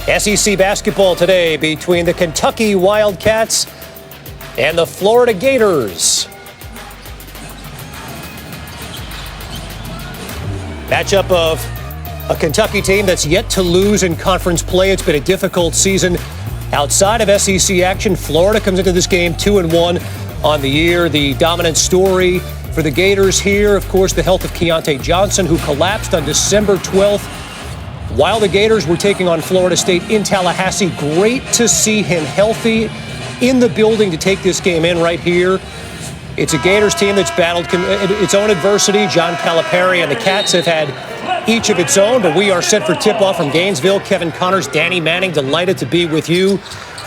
SEC basketball today between the Kentucky Wildcats and the Florida Gators. Matchup of a Kentucky team that's yet to lose in conference play. It's been a difficult season outside of SEC action. Florida comes into this game 2-1 on the year. The dominant story for the Gators here, of course, the health of Keontae Johnson, who collapsed on December 12th. While the Gators were taking on Florida State in Tallahassee, great to see him healthy in the building to take this game in right here. It's a Gators team that's battled its own adversity. John Calipari and the Cats have had each of its own, but we are set for tip-off from Gainesville. Kevin Connors, Danny Manning, delighted to be with you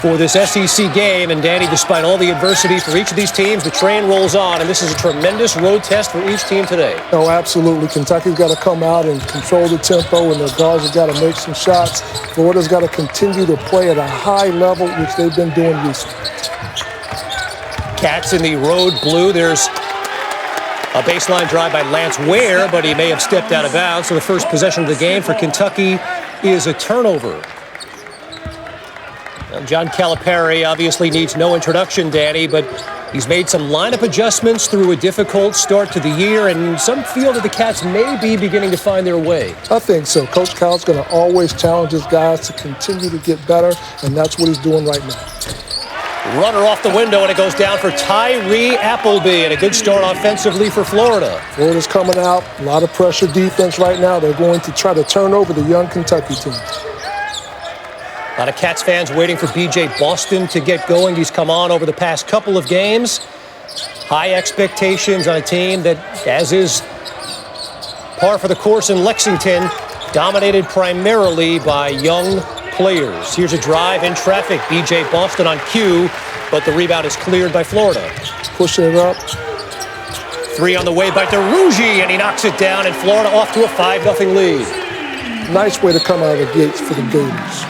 for this SEC game. And Danny, despite all the adversity for each of these teams, the train rolls on, and this is a tremendous road test for each team today. No, absolutely. Kentucky's got to come out and control the tempo, and their guards have got to make some shots. Florida's got to continue to play at a high level, which they've been doing recently. Cats in the road blue. There's a baseline drive by Lance Ware, but he may have stepped out of bounds. So the first possession of the game for Kentucky is a turnover. John Calipari obviously needs no introduction, Danny, but he's made some lineup adjustments through a difficult start to the year, and some feel that the Cats may be beginning to find their way. I think so. Coach Cal's going to always challenge his guys to continue to get better, and that's what he's doing right now. Runner off the window, and it goes down for Tyree Appleby, and a good start offensively for Florida. Florida's coming out, a lot of pressure defense right now. They're going to try to turn over the young Kentucky team. A lot of Cats fans waiting for B.J. Boston to get going. He's come on over the past couple of games. High expectations on a team that, as is par for the course in Lexington, dominated primarily by young players. Here's a drive in traffic. B.J. Boston on cue, but the rebound is cleared by Florida. Pushing it up. Three on the way by DeRougie, and he knocks it down, and Florida off to a 5-0 lead. Nice way to come out of the gates for the Gators.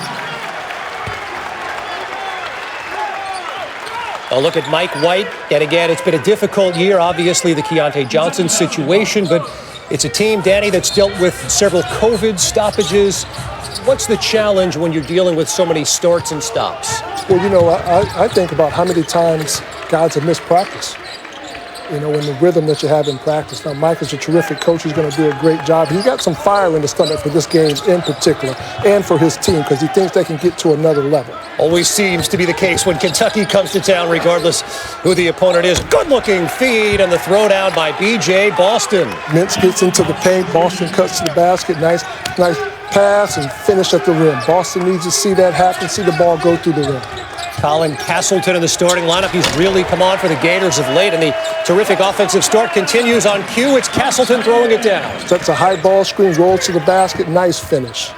A look at Mike White, and again, it's been a difficult year, obviously, the Keontae Johnson situation, but it's a team, Danny, that's dealt with several COVID stoppages. What's the challenge when you're dealing with so many starts and stops? Well, you know, I think about how many times guys have missed practice, you know, in the rhythm that you have in practice. Now, Mike is a terrific coach. He's going to do a great job. He's got some fire in the stomach for this game in particular and for his team because he thinks they can get to another level. Always seems to be the case when Kentucky comes to town, regardless who the opponent is. Good-looking feed and the throwdown by B.J. Boston. Mintz gets into the paint. Boston cuts to the basket. Nice pass and finish at the rim. Boston needs to see that happen, see the ball go through the rim. Colin Castleton in the starting lineup. He's really come on for the Gators of late, and the terrific offensive start continues on cue. It's Castleton throwing it down. Sets a high ball screen, rolls to the basket. Nice finish.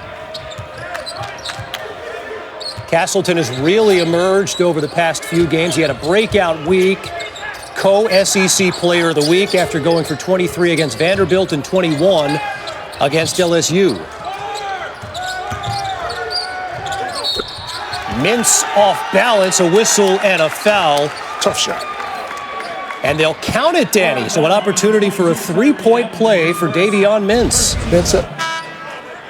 Castleton has really emerged over the past few games. He had a breakout week, co-SEC Player of the Week after going for 23 against Vanderbilt and 21 against LSU. Mintz off balance, a whistle and a foul. Tough shot. And they'll count it, Danny. So an opportunity for a three-point play for Davion Mintz.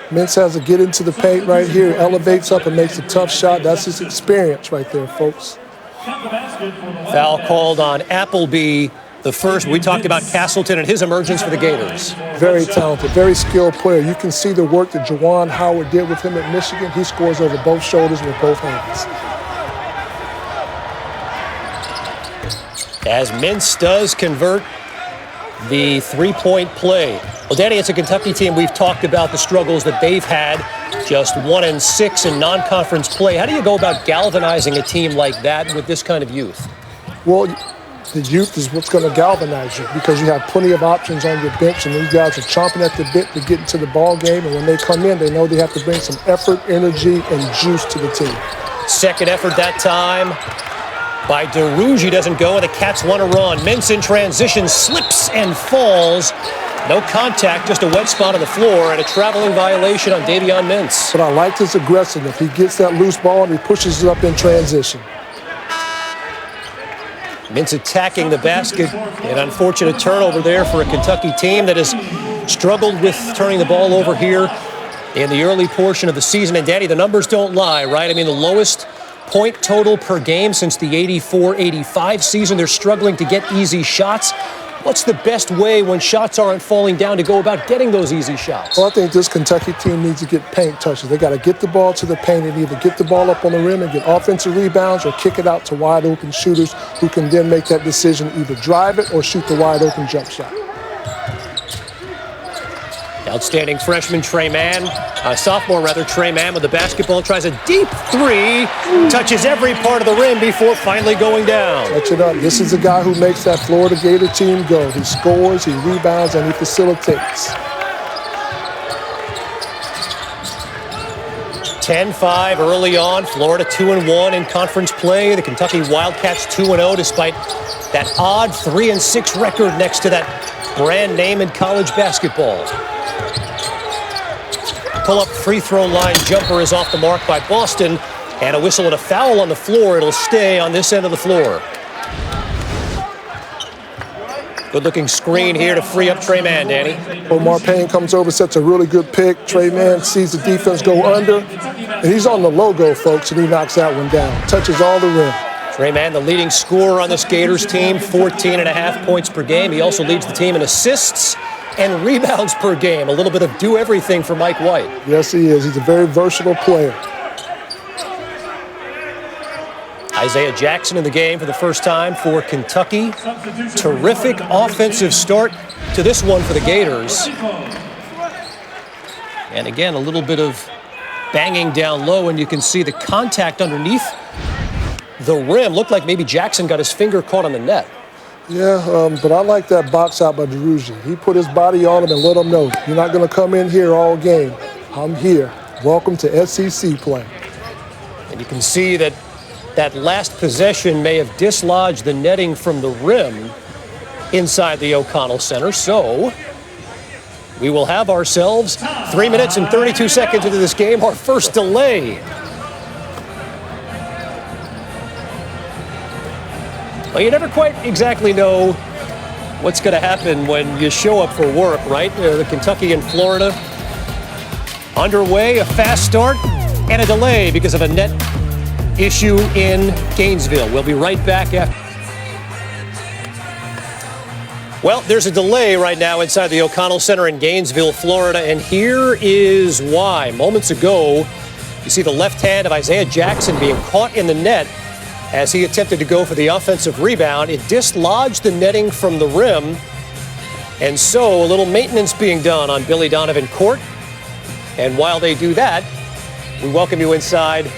Mintz has to get into the paint right here, elevates up and makes a tough shot. That's his experience right there, folks. Foul called on Appleby, the first. We talked about Castleton and his emergence for the Gators. Very talented, very skilled player. You can see the work that Juwan Howard did with him at Michigan. He scores over both shoulders with both hands. As Mintz does convert the three-point play. Well, Danny, it's a Kentucky team. We've talked about the struggles that they've had, just 1-6 in non-conference play. How do you go about galvanizing a team like that with this kind of youth? Well, the youth is what's going to galvanize you because you have plenty of options on your bench, and these guys are chomping at the bit to get into the ball game. And when they come in, they know they have to bring some effort, energy, and juice to the team. Second effort that time by DeRougie doesn't go, and the Cats want to run. Mintz in transition slips and falls. No contact, just a wet spot on the floor, and a traveling violation on Davion Mintz. But I like his aggressiveness. He gets that loose ball and he pushes it up in transition. Mintz attacking the basket. An unfortunate turnover there for a Kentucky team that has struggled with turning the ball over here in the early portion of the season. And, Danny, the numbers don't lie, right? I mean, the lowest point total per game since the 84-85 season. They're struggling to get easy shots. What's the best way when shots aren't falling down to go about getting those easy shots? Well, I think this Kentucky team needs to get paint touches. They got to get the ball to the paint and either get the ball up on the rim and get offensive rebounds or kick it out to wide open shooters who can then make that decision, either drive it or shoot the wide open jump shot. Outstanding freshman sophomore Trey Mann with the basketball, tries a deep three, touches every part of the rim before finally going down. Touch it up. This is a guy who makes that Florida Gator team go. He scores, he rebounds, and he facilitates. 10-5 early on. Florida 2-1 in conference play. The Kentucky Wildcats 2-0 despite that odd 3-6 record next to that brand name in college basketball. Pull-up free throw line jumper is off the mark by Boston, and a whistle and a foul on the floor. It'll stay on this end of the floor. Good-looking screen here to free up Trey Mann, Danny. Omar Payne comes over, sets a really good pick. Trey Mann sees the defense go under, and he's on the logo, folks, and he knocks that one down. Touches all the rim. Trey Mann, the leading scorer on this Gators team, 14.5 points per game. He also leads the team in assists and rebounds per game. A little bit of do-everything for Mike White. Yes, he is. He's a very versatile player. Isaiah Jackson in the game for the first time for Kentucky. Terrific offensive start to this one for the Gators. And again, a little bit of banging down low, and you can see the contact underneath the rim. Looked like maybe Jackson got his finger caught on the net. Yeah, but I like that box out by DeRougier. He put his body on him and let him know, you're not going to come in here all game. I'm here. Welcome to SEC play. And you can see that that last possession may have dislodged the netting from the rim inside the O'Connell Center. So we will have ourselves 3 minutes and 32 seconds into this game, our first delay. Well, you never quite exactly know what's going to happen when you show up for work, right? The Kentucky and Florida underway, a fast start and a delay because of a net issue in Gainesville. We'll be right back after. Well, there's a delay right now inside the O'Connell Center in Gainesville, Florida, and here is why. Moments ago, you see the left hand of Isaiah Jackson being caught in the net as he attempted to go for the offensive rebound. It dislodged the netting from the rim, and so a little maintenance being done on Billy Donovan Court. And while they do that, we welcome you inside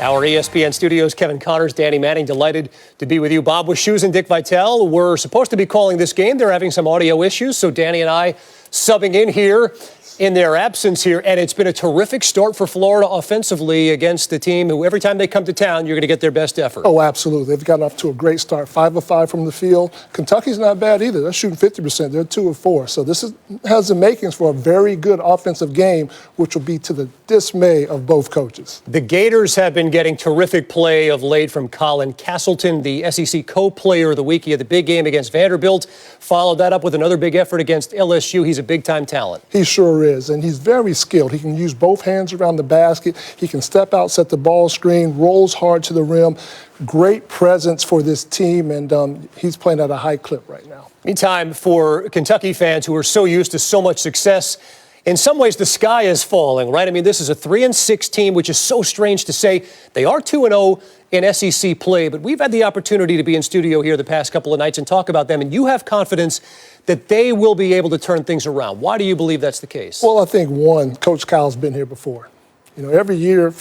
our ESPN studios. Kevin Connors, Danny Manning, delighted to be with you. Bob Wischusen and Dick Vitale were supposed to be calling this game. They're having some audio issues, so Danny and I subbing in here in their absence here, and it's been a terrific start for Florida offensively against the team who every time they come to town, you're going to get their best effort. Oh, absolutely. They've gotten off to a great start, 5 of 5 from the field. Kentucky's not bad either. They're shooting 50%. They're 2 of 4. So this has the makings for a very good offensive game, which will be to the dismay of both coaches. The Gators have been getting terrific play of late from Colin Castleton, the SEC co-player of the week. He had the big game against Vanderbilt, followed that up with another big effort against LSU. He's a big-time talent. He sure is, and he's very skilled. He can use both hands around the basket. He can step out, set the ball screen, rolls hard to the rim. Great presence for this team, and he's playing at a high clip right now. Meantime, for Kentucky fans who are so used to so much success, in some ways the sky is falling, right? I mean, this is a 3-6 team, which is so strange to say. They are 2-0 in SEC play, but we've had the opportunity to be in studio here the past couple of nights and talk about them, and you have confidence that they will be able to turn things around. Why do you believe that's the case? Well, I think, one, Coach Kyle's been here before. You know, every year,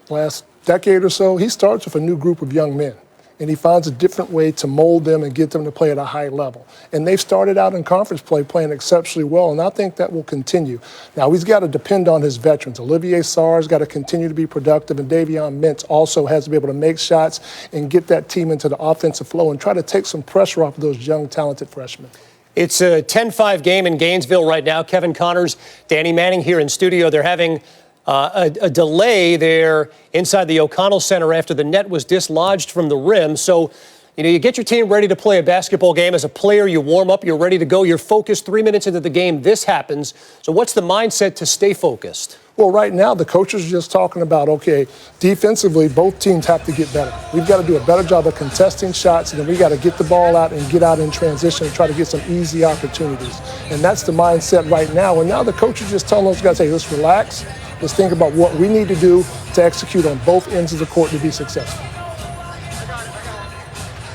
last decade or so, he starts with a new group of young men, and he finds a different way to mold them and get them to play at a high level. And they've started out in conference play playing exceptionally well, and I think that will continue. Now, he's got to depend on his veterans. Olivier Sarr's got to continue to be productive, and Davion Mintz also has to be able to make shots and get that team into the offensive flow and try to take some pressure off of those young, talented freshmen. It's a 10-5 game in Gainesville right now. Kevin Connors, Danny Manning here in studio. They're having a delay there inside the O'Connell Center after the net was dislodged from the rim. So, you know, you get your team ready to play a basketball game. As a player, you warm up, you're ready to go, you're focused. 3 minutes into the game, this happens. So what's the mindset to stay focused? Well, right now, the coaches are just talking about, okay, defensively, both teams have to get better. We've got to do a better job of contesting shots, and then we got to get the ball out and get out in transition and try to get some easy opportunities. And that's the mindset right now. And now the coach is just telling those guys, hey, let's relax. Let's think about what we need to do to execute on both ends of the court to be successful.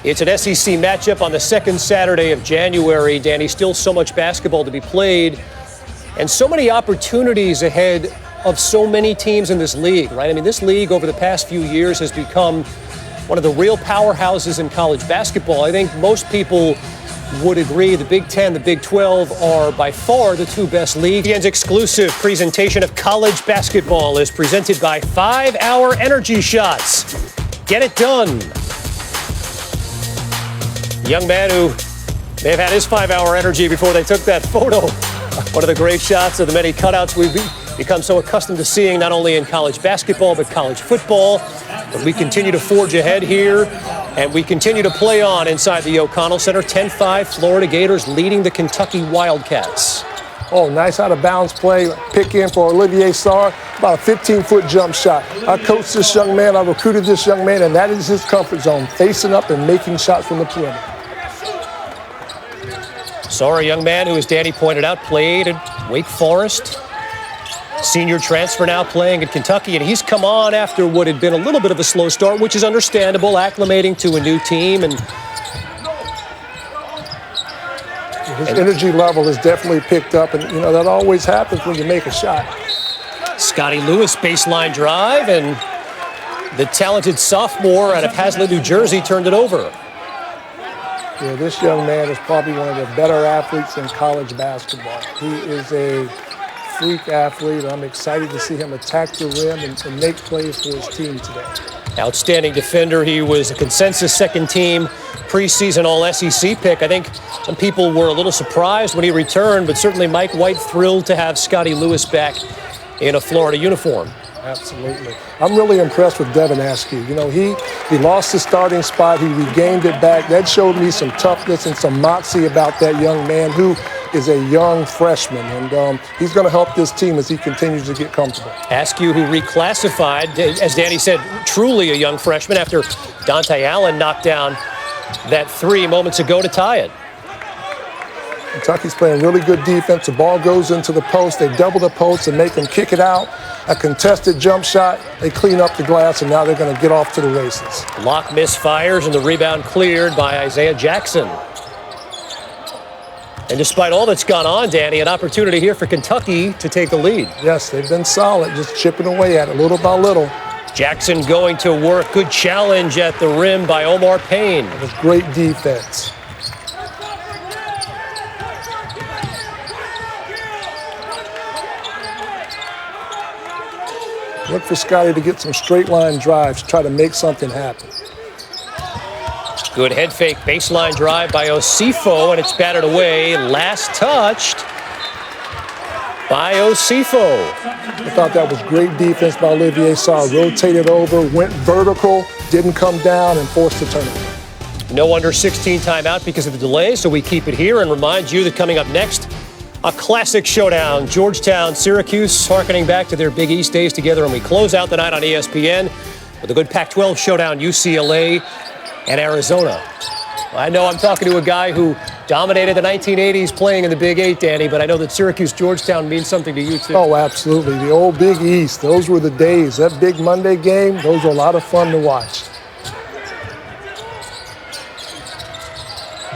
It's an SEC matchup on the second Saturday of January. Danny, still so much basketball to be played and so many opportunities ahead of so many teams in this league, right? I mean, this league over the past few years has become one of the real powerhouses in college basketball. I think most people would agree the Big Ten, the Big 12 are by far the two best leagues. ESPN's exclusive presentation of college basketball is presented by 5 Hour Energy Shots. Get it done. Young man who may have had his 5 Hour energy before they took that photo. One of the great shots of the many cutouts we've become so accustomed to seeing not only in college basketball but college football. But we continue to forge ahead here, and we continue to play on inside the O'Connell Center. 10-5, Florida Gators leading the Kentucky Wildcats. Oh, nice out-of-bounds play. Pick in for Olivier Sarr. About a 15-foot jump shot. I coached this young man. I recruited this young man, and that is his comfort zone, facing up and making shots from the perimeter. Sarr, a young man who, as Danny pointed out, played at Wake Forest. Senior transfer now playing at Kentucky, and he's come on after what had been a little bit of a slow start, which is understandable, acclimating to a new team. And his energy level is definitely picked up, and, you know, that always happens when you make a shot. Scotty Lewis, baseline drive, and the talented sophomore out of Hazlet, New Jersey, turned it over. Yeah, this young man is probably one of the better athletes in college basketball. He is a freak athlete. I'm excited to see him attack the rim and make plays for his team today. Outstanding defender. He was a consensus second team preseason All-SEC pick. I think some people were a little surprised when he returned, but certainly Mike White thrilled to have Scotty Lewis back in a Florida uniform. Absolutely. I'm really impressed with Devin Askew. You know, he lost his starting spot. He regained it back. That showed me some toughness and some moxie about that young man who is a young freshman. And he's going to help this team as he continues to get comfortable. Askew, who reclassified, as Danny said, truly a young freshman after Dante Allen knocked down that three moments ago to tie it. Kentucky's playing really good defense. The ball goes into the post. They double the post and make them kick it out. A contested jump shot. They clean up the glass, and now they're going to get off to the races. Locke misfires, and the rebound cleared by Isaiah Jackson. And despite all that's gone on, Danny, an opportunity here for Kentucky to take the lead. Yes, they've been solid, just chipping away at it little by little. Jackson going to work. Good challenge at the rim by Omar Payne. It was great defense. Look for Scotty to get some straight line drives, try to make something happen. Good head fake baseline drive by Osifo, and it's batted away. Last touched by Osifo. I thought that was great defense by Olivier Sarr. Rotated over, went vertical, didn't come down, and forced the turnover. No under 16 timeout because of the delay, so we keep it here and remind you that coming up next, a classic showdown. Georgetown, Syracuse, harkening back to their Big East days together, and we close out the night on ESPN with a good Pac-12 showdown, UCLA and Arizona. I know I'm talking to a guy who dominated the 1980s playing in the Big Eight, Danny, but I know that Syracuse-Georgetown means something to you, too. Oh, absolutely. The old Big East, those were the days. That big Monday game, those were a lot of fun to watch.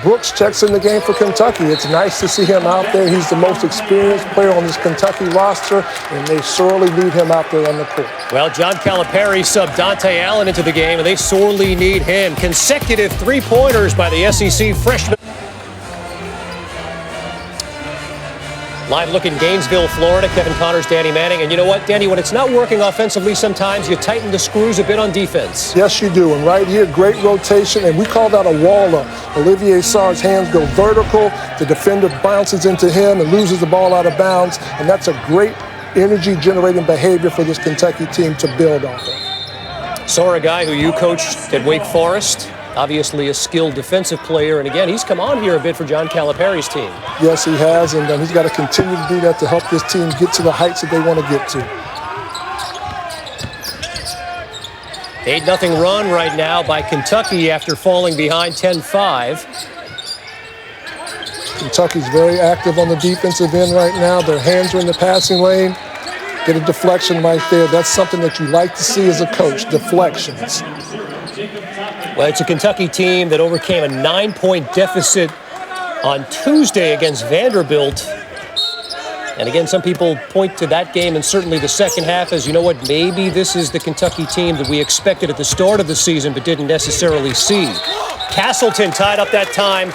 Brooks checks in the game for Kentucky. It's nice to see him out there. He's the most experienced player on this Kentucky roster, and they sorely need him out there on the court. Well, John Calipari subbed Dante Allen into the game, and they sorely need him. Consecutive three-pointers by the SEC freshman. Live look in Gainesville, Florida. Kevin Connors, Danny Manning. And you know what, Danny, when it's not working offensively, sometimes you tighten the screws a bit on defense. Yes, you do. And right here, great rotation. And we call that a wall-up. Olivier Sarr's hands go vertical. The defender bounces into him and loses the ball out of bounds. And that's a great energy-generating behavior for this Kentucky team to build off of. Sarr, a guy who you coached at Wake Forest. Obviously a skilled defensive player, and again, he's come on here a bit for John Calipari's team. Yes, he has, and he's got to continue to do that to help this team get to the heights that they want to get to. 8-0 run right now by Kentucky after falling behind 10-5. Kentucky's very active on the defensive end right now. Their hands are in the passing lane. Get a deflection right there. That's something that you like to see as a coach, deflections. Well, it's a Kentucky team that overcame a 9-point deficit on Tuesday against Vanderbilt. And again, some people point to that game and certainly the second half as, you know what, maybe this is the Kentucky team that we expected at the start of the season but didn't necessarily see. Castleton tied up that time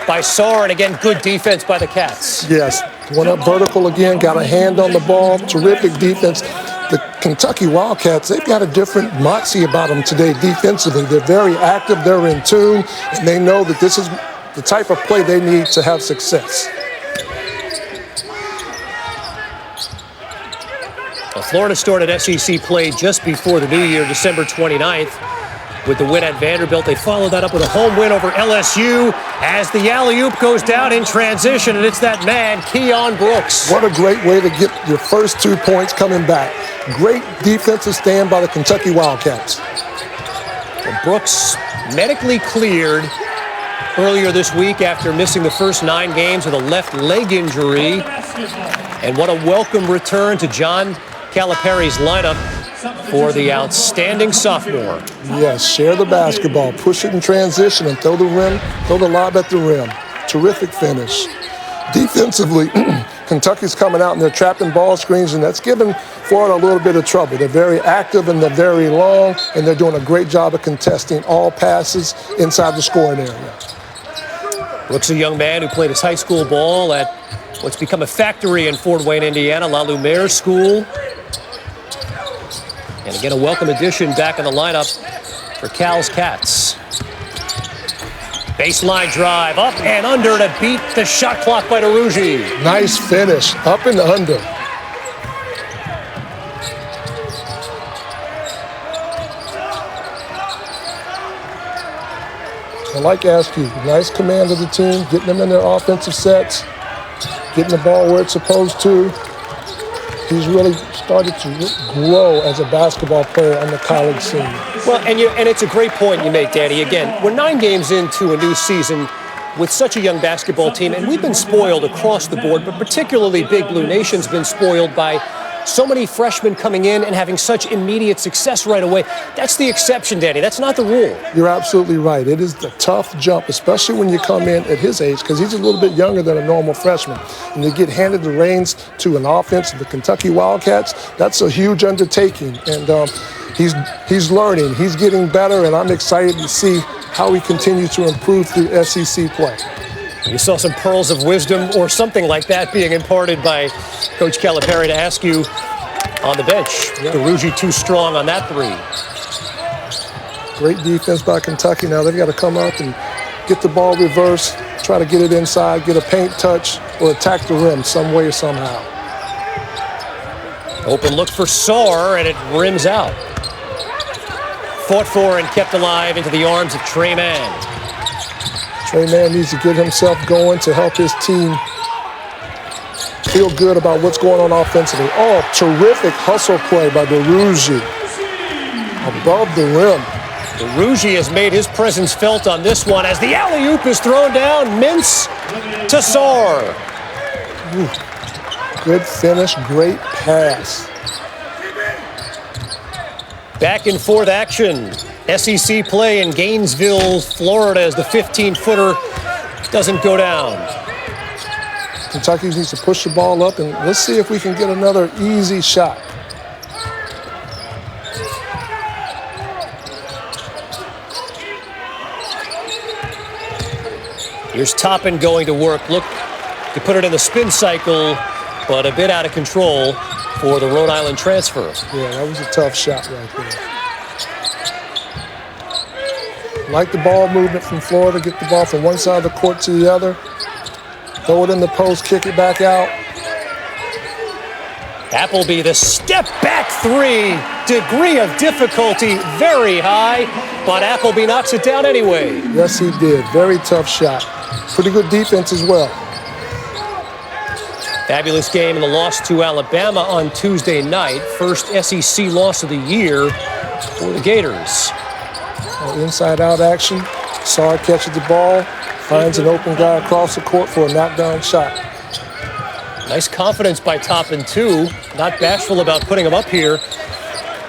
by Sarr, and again, good defense by the Cats. Yes, went up vertical again, got a hand on the ball, terrific defense. The Kentucky Wildcats, they've got a different moxie about them today defensively. They're very active, they're in tune, and they know that this is the type of play they need to have success. Well, Florida started SEC play just before the new year, December 29th. With the win at Vanderbilt, they followed that up with a home win over LSU as the alley-oop goes down in transition, and it's that man, Keon Brooks. What a great way to get your first 2 points coming back. Great defensive stand by the Kentucky Wildcats. Well, Brooks medically cleared earlier this week after missing the first 9 games with a left leg injury. And what a welcome return to John Calipari's lineup for the outstanding sophomore. Yes, share the basketball, push it in transition, and throw the lob at the rim. Terrific finish. Defensively, Kentucky's coming out and they're trapping ball screens, and that's giving Florida a little bit of trouble. They're very active and they're very long, and they're doing a great job of contesting all passes inside the scoring area. Brooks, a young man who played his high school ball at what's become a factory in Fort Wayne, Indiana, La Lumiere School. And again, a welcome addition back in the lineup for Cal's Cats. Baseline drive, up and under to beat the shot clock by DeRougie. Nice finish, up and under. I'd like to ask you, nice command of the team, getting them in their offensive sets, getting the ball where it's supposed to. He's really started to grow as a basketball player on the college scene. Well, and it's a great point you make, Danny. Again, we're 9 games into a new season with such a young basketball team, and we've been spoiled across the board, but particularly Big Blue Nation's been spoiled by so many freshmen coming in and having such immediate success right away. That's the exception, Danny. That's not the rule. You're absolutely right. It is the tough jump, especially when you come in at his age, because he's a little bit younger than a normal freshman. And you get handed the reins to an offense of the Kentucky Wildcats, that's a huge undertaking. And he's learning, he's getting better, and I'm excited to see how he continues to improve through SEC play. You saw some pearls of wisdom or something like that being imparted by Coach Calipari to ask you on the bench. Yeah. DeRougie too strong on that 3. Great defense by Kentucky. Now they've got to come up and get the ball reversed, try to get it inside, get a paint touch, or attack the rim some way or somehow. Open look for Sarr, and it rims out. Fought for and kept alive into the arms of Tre Mann. Tre Mann needs to get himself going to help his team feel good about what's going on offensively. Oh, terrific hustle play by DeRougie. Above the rim. DeRougie has made his presence felt on this one as the alley-oop is thrown down. Mintz to Sarr. Ooh, good finish, great pass. Back and forth action. SEC play in Gainesville, Florida, as the 15-footer doesn't go down. Kentucky needs to push the ball up, and let's see if we can get another easy shot. Here's Toppin going to work. Look to put it in the spin cycle, but a bit out of control for the Rhode Island transfer. Yeah, that was a tough shot right there. Like the ball movement from Florida, get the ball from one side of the court to the other. Throw it in the post, kick it back out. Appleby, the step back 3. Degree of difficulty very high, but Appleby knocks it down anyway. Yes, he did. Very tough shot. Pretty good defense as well. Fabulous game in the loss to Alabama on Tuesday night. First SEC loss of the year for the Gators. Inside-out action. Sard catches the ball, finds an open guy across the court for a knockdown shot. Nice confidence by Toppin, too. Not bashful about putting him up here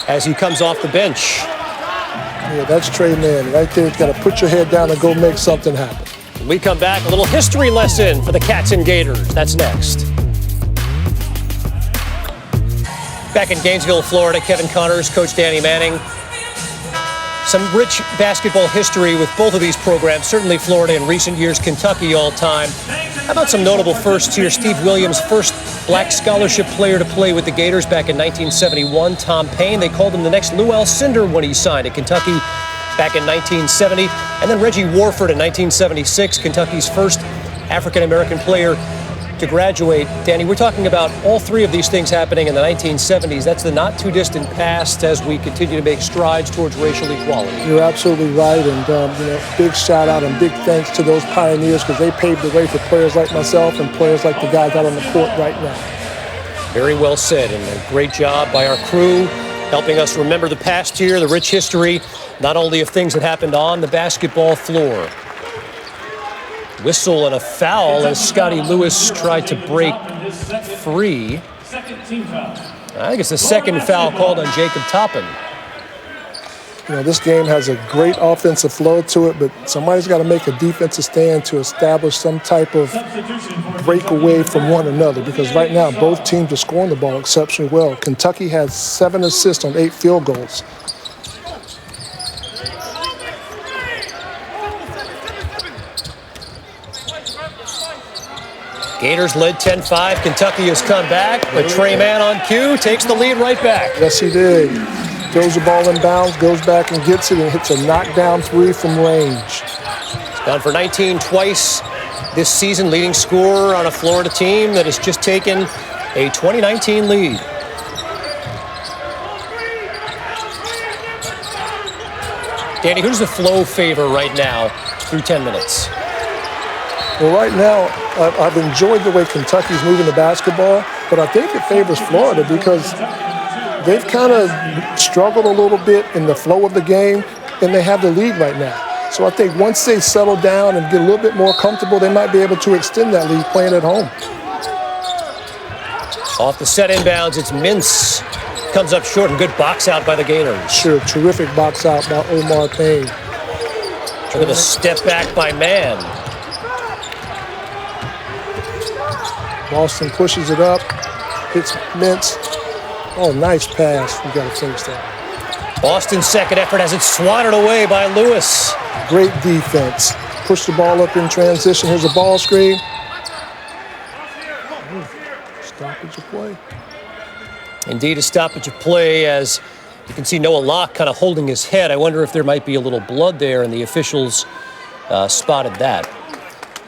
as he comes off the bench. Yeah, that's Trey Mann right there. You've got to put your head down and go make something happen. When we come back, a little history lesson for the Cats and Gators. That's next. Back in Gainesville, Florida, Kevin Connors, Coach Danny Manning. Some rich basketball history with both of these programs, certainly Florida in recent years, Kentucky all time. How about some notable firsts here? Steve Williams, first black scholarship player to play with the Gators back in 1971. Tom Payne, they called him the next Lou Alcindor when he signed at Kentucky back in 1970. And then Reggie Warford in 1976, Kentucky's first African-American player to graduate. Danny, we're talking about all three of these things happening in the 1970s. That's the not too distant past as we continue to make strides towards racial equality. You're absolutely right, and big shout out and big thanks to those pioneers because they paved the way for players like myself and players like the guys out on the court right now. Very well said, and a great job by our crew helping us remember the past year, the rich history, not only of things that happened on the basketball floor. Whistle and a foul as Scotty Lewis tried to break free. I think it's the second foul called on Jacob Toppin. This game has a great offensive flow to it, but somebody's got to make a defensive stand to establish some type of breakaway from one another because right now both teams are scoring the ball exceptionally well. Kentucky has 7 assists on 8 field goals. Gators led 10-5. Kentucky has come back, but Trey Mann on cue takes the lead right back. Yes, he did. Throws the ball in bounds, goes back and gets it, and hits a knockdown 3 from range. He's gone for 19 twice this season, leading scorer on a Florida team that has just taken a 2019 lead. Danny, who does the flow favor right now through 10 minutes? Well, right now, I've enjoyed the way Kentucky's moving the basketball, but I think it favors Florida because they've kind of struggled a little bit in the flow of the game, and they have the lead right now. So I think once they settle down and get a little bit more comfortable, they might be able to extend that lead playing at home. Off the set inbounds, it's Mintz. Comes up short and good box out by the Gators. Sure, terrific box out by Omar Payne. With a step back by Mann. Boston pushes it up, hits Mintz. Oh, nice pass. We got to finish that. Boston's second effort has it swatted away by Lewis. Great defense. Push the ball up in transition. Here's a ball screen. Stoppage of play. Indeed, a stoppage of play as you can see Noah Locke kind of holding his head. I wonder if there might be a little blood there, and the officials spotted that.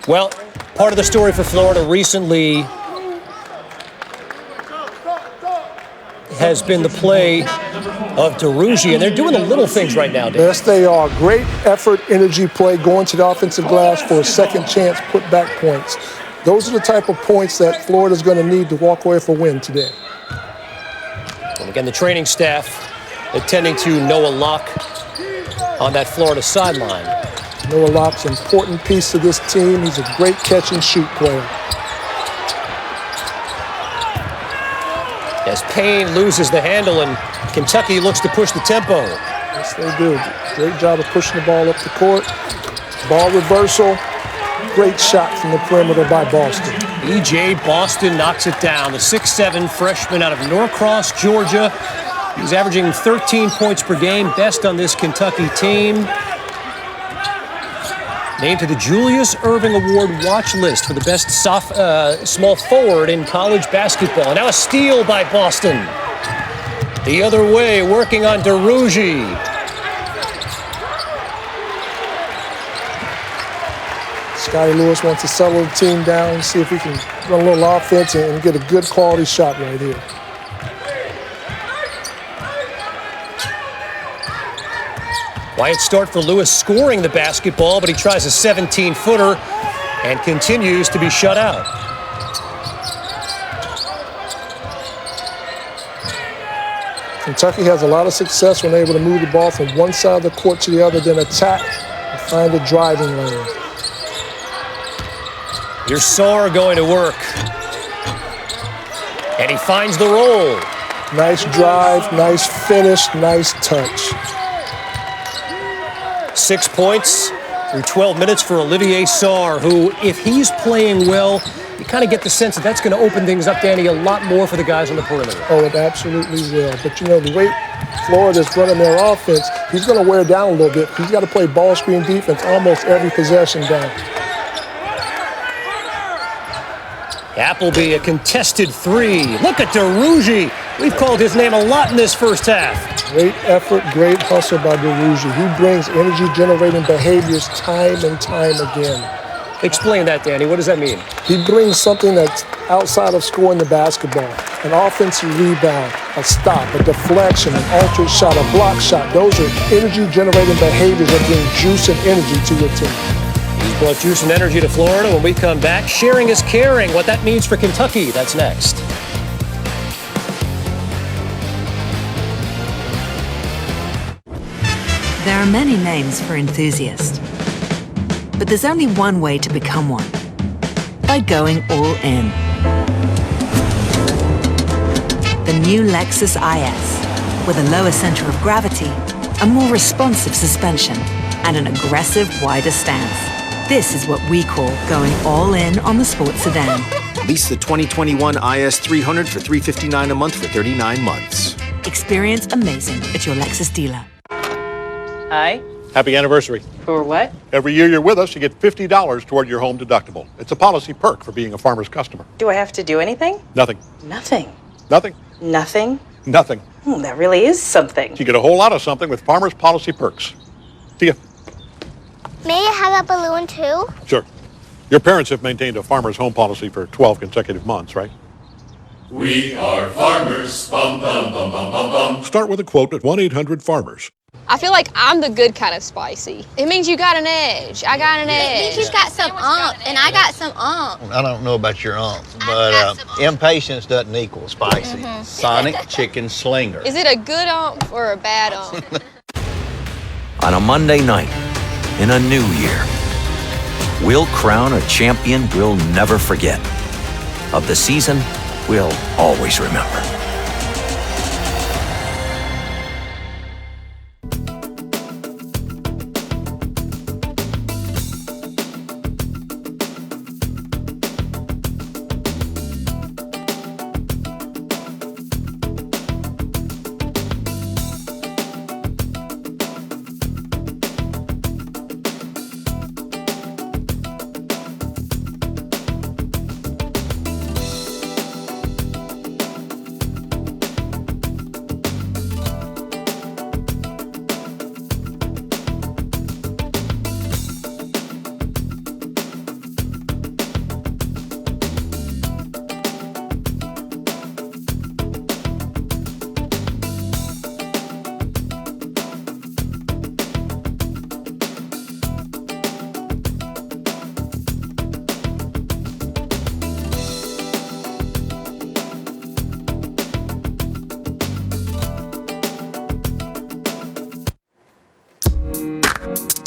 Well, part of the story for Florida recently has been the play of DeRougie, and they're doing the little things right now, Dave. Yes, they are. Great effort, energy play, going to the offensive glass for a second chance put-back points. Those are the type of points that Florida's going to need to walk away for a win today. And again, the training staff attending to Noah Locke on that Florida sideline. Noah Locke's an important piece to this team. He's a great catch-and-shoot player. As Payne loses the handle and Kentucky looks to push the tempo. Yes, they do. Great job of pushing the ball up the court. Ball reversal. Great shot from the perimeter by Boston. E.J. Boston knocks it down. The 6'7" freshman out of Norcross, Georgia. He's averaging 13 points per game, best on this Kentucky team. Named to the Julius Erving Award watch list for the best small forward in college basketball. And now a steal by Boston. The other way, working on DeRougie. Scotty Lewis wants to settle the team down, see if he can run a little offense and get a good quality shot right here. Quiet start for Lewis scoring the basketball, but he tries a 17-footer and continues to be shut out. Kentucky has a lot of success when they're able to move the ball from one side of the court to the other, then attack and find the driving lane. Here's Saar going to work. And he finds the roll. Nice drive, nice finish, nice touch. 6 points through 12 minutes for Olivier Saar, who, if he's playing well, you kind of get the sense that that's going to open things up, Danny, a lot more for the guys on the perimeter. Oh, it absolutely will. But, you know, the way Florida's running their offense, he's going to wear down a little bit. He's got to play ball screen defense almost every possession down. Appleby, a contested three. Look at DeRougie. We've called his name a lot in this first half. Great effort, great hustle by DeRougie. He brings energy-generating behaviors time and time again. Explain that, Danny. What does that mean? He brings something that's outside of scoring the basketball. An offensive rebound, a stop, a deflection, an altered shot, a block shot. Those are energy-generating behaviors that bring juice and energy to your team. He's brought juice and energy to Florida. When we come back, sharing is caring. What that means for Kentucky, that's next. There are many names for enthusiasts, but there's only one way to become one: by going all in. The new Lexus IS, with a lower center of gravity, a more responsive suspension, and an aggressive, wider stance. This is what we call going all in on the sports sedan. Lease the 2021 IS 300 for $359 a month for 39 months. Experience amazing at your Lexus dealer. Hi. Happy anniversary. For what? Every year you're with us, you get $50 toward your home deductible. It's a policy perk for being a Farmer's customer. Do I have to do anything? Nothing. Nothing. Nothing. Nothing? Nothing. That really is something. You get a whole lot of something with Farmer's policy perks. See ya. May I have a balloon too? Sure. Your parents have maintained a Farmer's home policy for 12 consecutive months, right? We are farmers. Bum, bum, bum, bum, bum, bum. Start with a quote at 1-800-FARMERS. I feel like I'm the good kind of spicy. It means you got an edge. I got an edge. It means you've got some umph, and I got some umph. I don't know about your umph, but impatience doesn't equal spicy. Sonic Chicken Slinger. Is it a good umph or a bad umph? On a Monday night, in a new year, we'll crown a champion we'll never forget. Of the season we'll always remember.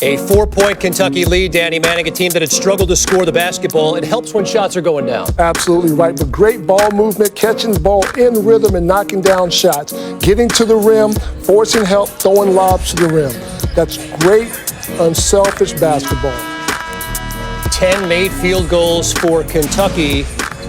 A 4-point Kentucky lead, Danny Manning, a team that had struggled to score the basketball. It helps when shots are going down. Absolutely right. But great ball movement, catching the ball in rhythm and knocking down shots. Getting to the rim, forcing help, throwing lobs to the rim. That's great, unselfish basketball. 10 made field goals for Kentucky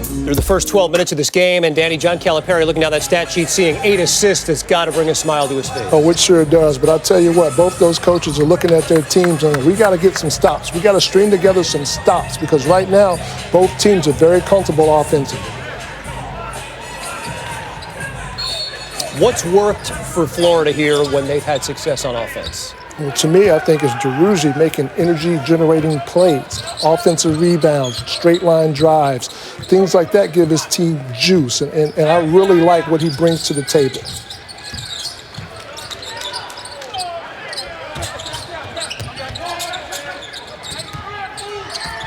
through the first 12 minutes of this game. And Danny, John Calipari looking down that stat sheet, seeing 8 assists, has got to bring a smile to his face. Oh, it sure does. But I'll tell you what, both those coaches are looking at their teams and we got to get some stops. We got to string together some stops because right now both teams are very comfortable offensively. What's worked for Florida here when they've had success on offense? Well, to me, I think it's DeRougie making energy-generating plays, offensive rebounds, straight-line drives. Things like that give his team juice, and I really like what he brings to the table.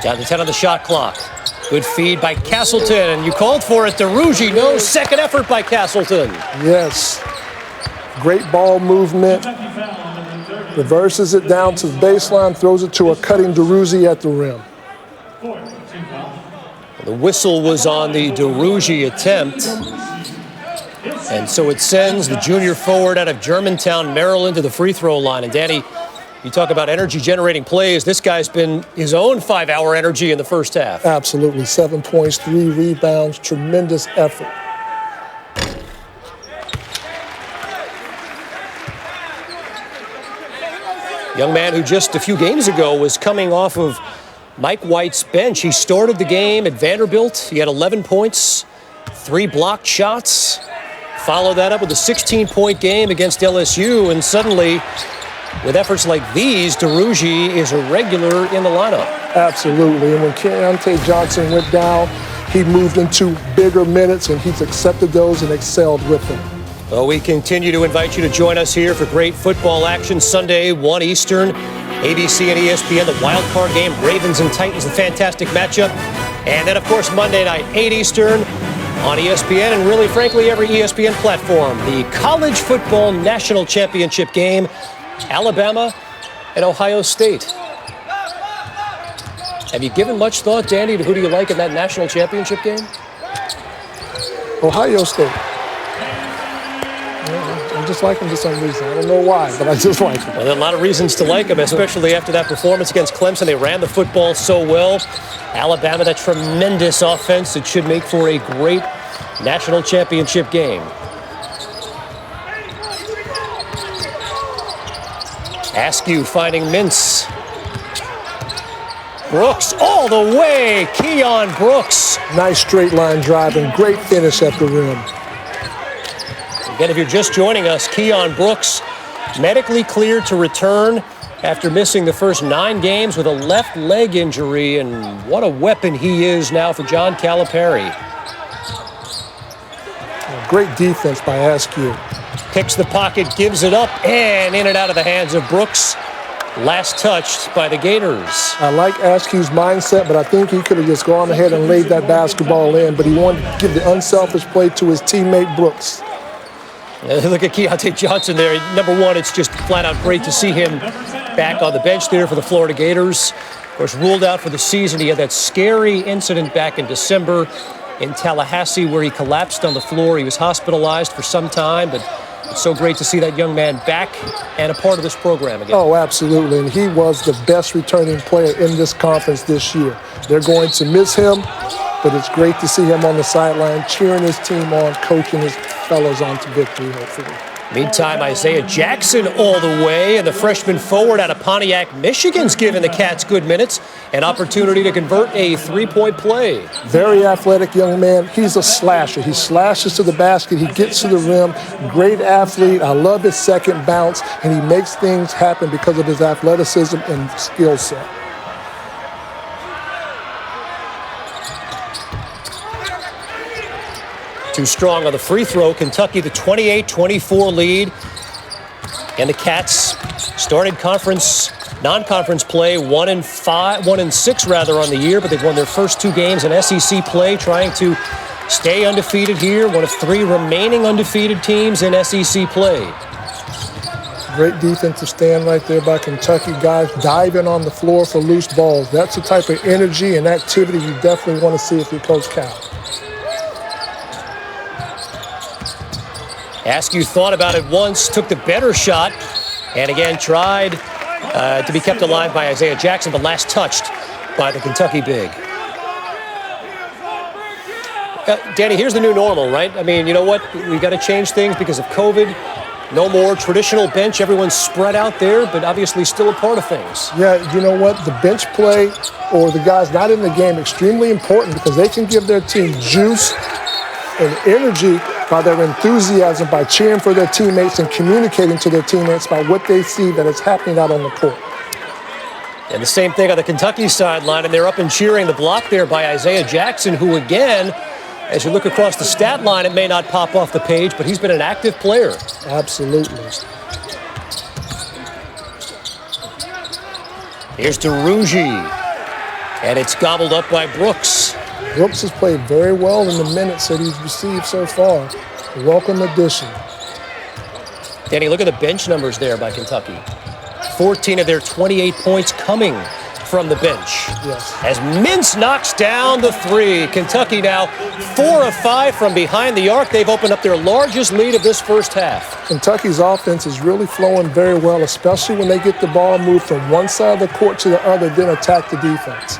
Down to 10 on the shot clock. Good feed by Castleton, and you called for it. DeRougie, no second effort by Castleton. Yes. Great ball movement. Reverses it down to the baseline, throws it to a cutting DeRougy at the rim. The whistle was on the DeRougy attempt. And so it sends the junior forward out of Germantown, Maryland, to the free throw line. And Danny, you talk about energy-generating plays. This guy's been his own 5-hour energy in the first half. Absolutely. 7 points, 3 rebounds, tremendous effort. Young man who just a few games ago was coming off of Mike White's bench. He started the game at Vanderbilt. He had 11 points, 3 blocked shots. Followed that up with a 16-point game against LSU, and suddenly, with efforts like these, DeRougy is a regular in the lineup. Absolutely, and when Keontae Johnson went down, he moved into bigger minutes, and he's accepted those and excelled with them. Well, we continue to invite you to join us here for great football action Sunday, 1 Eastern, ABC and ESPN, the wild card game, Ravens and Titans, a fantastic matchup. And then, of course, Monday night, 8 Eastern, on ESPN and really, frankly, every ESPN platform, the College Football National Championship game, Alabama and Ohio State. Have you given much thought, Danny, to who do you like in that national championship game? Ohio State. I just like him for some reason. I don't know why, but I just like him. Well, there are a lot of reasons to like him, especially after that performance against Clemson. They ran the football so well. Alabama, that tremendous offense that should make for a great national championship game. Askew finding Mintz. Brooks all the way. Keon Brooks. Nice straight line drive and great finish at the rim. Again, if you're just joining us, Keon Brooks medically cleared to return after missing the first 9 games with a left leg injury, and what a weapon he is now for John Calipari. Great defense by Askew. Picks the pocket, gives it up, and in and out of the hands of Brooks. Last touched by the Gators. I like Askew's mindset, but I think he could have just gone ahead and laid that basketball in, but he wanted to give the unselfish play to his teammate Brooks. Look at Keontae Johnson there. Number one, it's just flat out great to see him back on the bench there for the Florida Gators. Of course, ruled out for the season. He had that scary incident back in December in Tallahassee where he collapsed on the floor. He was hospitalized for some time, but it's so great to see that young man back and a part of this program again. Oh, absolutely. And he was the best returning player in this conference this year. They're going to miss him, but it's great to see him on the sideline, cheering his team on, coaching his fellows on to victory, hopefully. Meantime, Isaiah Jackson all the way, and the freshman forward out of Pontiac, Michigan's giving the Cats good minutes, an opportunity to convert a 3-point play. Very athletic young man. He's a slasher. He slashes to the basket. He gets to the rim. Great athlete. I love his second bounce, and he makes things happen because of his athleticism and skill set. Too strong on the free throw. Kentucky, the 28-24 lead. And the Cats started non-conference play 1-6 rather on the year, but they've won their first 2 games in SEC play, trying to stay undefeated here. One of 3 remaining undefeated teams in SEC play. Great defensive stand right there by Kentucky. Guys diving on the floor for loose balls. That's the type of energy and activity you definitely want to see if you're Coach Cal. Askew thought about it once, took the better shot, and again tried to be kept alive by Isaiah Jackson, but last touched by the Kentucky big. Danny, here's the new normal, right? I mean, you know what? We've got to change things because of COVID. No more traditional bench. Everyone's spread out there, but obviously still a part of things. Yeah, you know what? The bench play or the guys not in the game, extremely important because they can give their team juice and energy by their enthusiasm, by cheering for their teammates and communicating to their teammates about what they see that is happening out on the court. And the same thing on the Kentucky sideline, and they're up and cheering the block there by Isaiah Jackson, who again, as you look across the stat line, it may not pop off the page, but he's been an active player. Absolutely. Here's DeRougy, and it's gobbled up by Brooks. Brooks has played very well in the minutes that he's received so far. A welcome addition. Danny, look at the bench numbers there by Kentucky. 14 of their 28 points coming from the bench. Yes. As Mintz knocks down the three. Kentucky now 4 of 5 from behind the arc. They've opened up their largest lead of this first half. Kentucky's offense is really flowing very well, especially when they get the ball moved from one side of the court to the other, then attack the defense.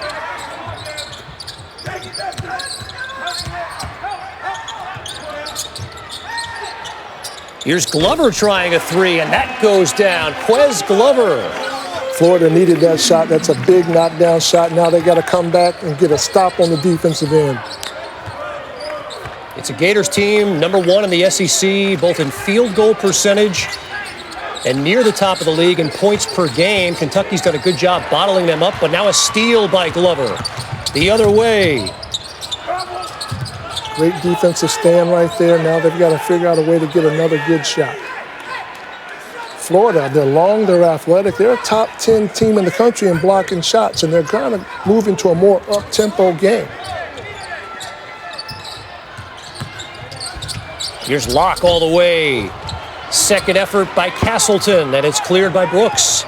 Here's Glover trying a three, and that goes down. Quez Glover. Florida needed that shot. That's a big knockdown shot. Now they got to come back and get a stop on the defensive end. It's a Gators team, number 1 in the SEC, both in field goal percentage and near the top of the league in points per game. Kentucky's done a good job bottling them up, but now a steal by Glover. The other way. Great defensive stand right there. Now they've got to figure out a way to get another good shot. Florida, they're long, they're athletic. They're a top 10 team in the country in blocking shots, and they're kind of moving to a more up-tempo game. Here's Locke all the way. Second effort by Castleton, and it's cleared by Brooks.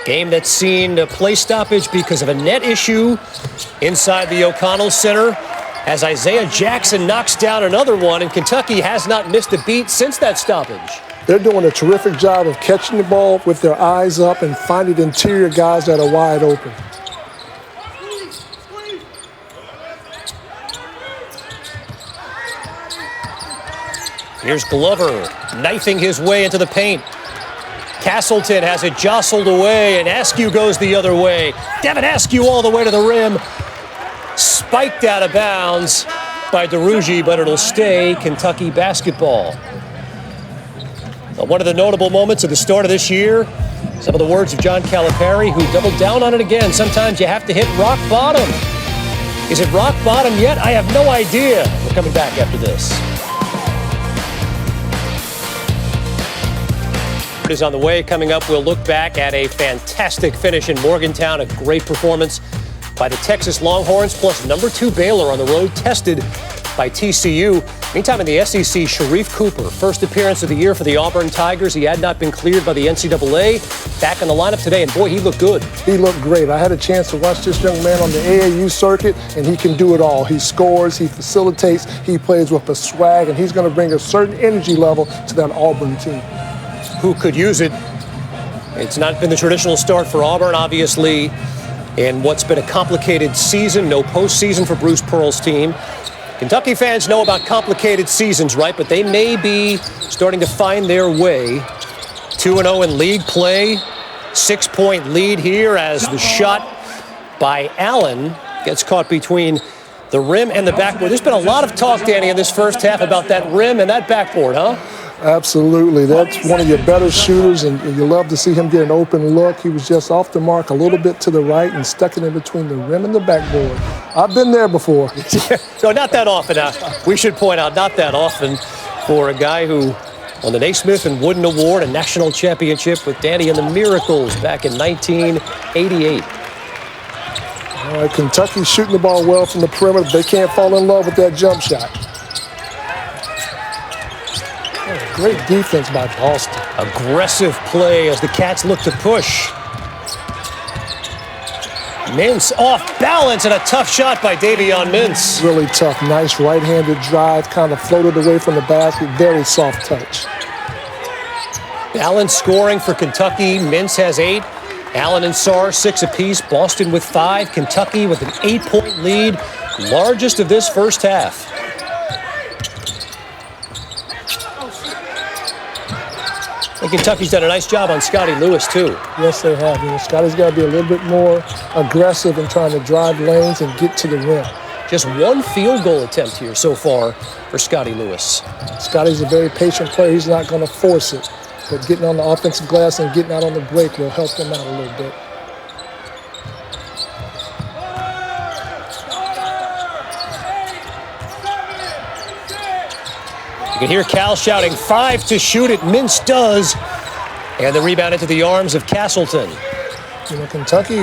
Game that's seen a play stoppage because of a net issue inside the O'Connell Center as Isaiah Jackson knocks down another one, and Kentucky has not missed a beat since that stoppage. They're doing a terrific job of catching the ball with their eyes up and finding interior guys that are wide open. Here's Glover knifing his way into the paint. Castleton has it jostled away, and Askew goes the other way. Devin Askew all the way to the rim. Spiked out of bounds by DeRougy, but it'll stay Kentucky basketball. One of the notable moments of the start of this year, some of the words of John Calipari, who doubled down on it again. Sometimes you have to hit rock bottom. Is it rock bottom yet? I have no idea. We're coming back after this. Is on the way. Coming up, we'll look back at a fantastic finish in Morgantown, a great performance by the Texas Longhorns, plus number 2 Baylor on the road, tested by TCU. Meantime, in the SEC, Sharif Cooper, first appearance of the year for the Auburn Tigers. He had not been cleared by the NCAA. Back in the lineup today, and boy, he looked good. He looked great. I had a chance to watch this young man on the AAU circuit, and he can do it all. He scores, he facilitates, he plays with a swag, and he's going to bring a certain energy level to that Auburn team. Who could use it? It's not been the traditional start for Auburn, obviously, in what's been a complicated season. No postseason for Bruce Pearl's team. Kentucky fans know about complicated seasons, right? But they may be starting to find their way. 2-0 in league play. 6-point lead here as the shot by Allen gets caught between the rim and the backboard. There's been a lot of talk, Danny, in this first half about that rim and that backboard, huh? Absolutely. That's one of your better shooters, and you love to see him get an open look. He was just off the mark a little bit to the right and stuck it in between the rim and the backboard. I've been there before. No, not that often. We should point out, not that often for a guy who won the Naismith and Wooden Award, a national championship with Danny and the Miracles back in 1988. All right, Kentucky's shooting the ball well from the perimeter. They can't fall in love with that jump shot. Great defense by Boston. Aggressive play as the Cats look to push. Mintz off balance and a tough shot by Davion Mintz. Really tough. Nice right-handed drive. Kind of floated away from the basket. Very soft touch. Allen scoring for Kentucky. Mintz has 8. Allen and Sarr 6 apiece. Boston with 5. Kentucky with an 8-point lead. Largest of this first half. And Kentucky's done a nice job on Scotty Lewis, too. Yes, they have. You know, Scotty's got to be a little bit more aggressive in trying to drive lanes and get to the rim. Just 1 field goal attempt here so far for Scotty Lewis. Scotty's a very patient player. He's not going to force it. But getting on the offensive glass and getting out on the break will help them out a little bit. You can hear Cal shouting 5 to shoot it. Mintz does. And the rebound into the arms of Castleton. You know, Kentucky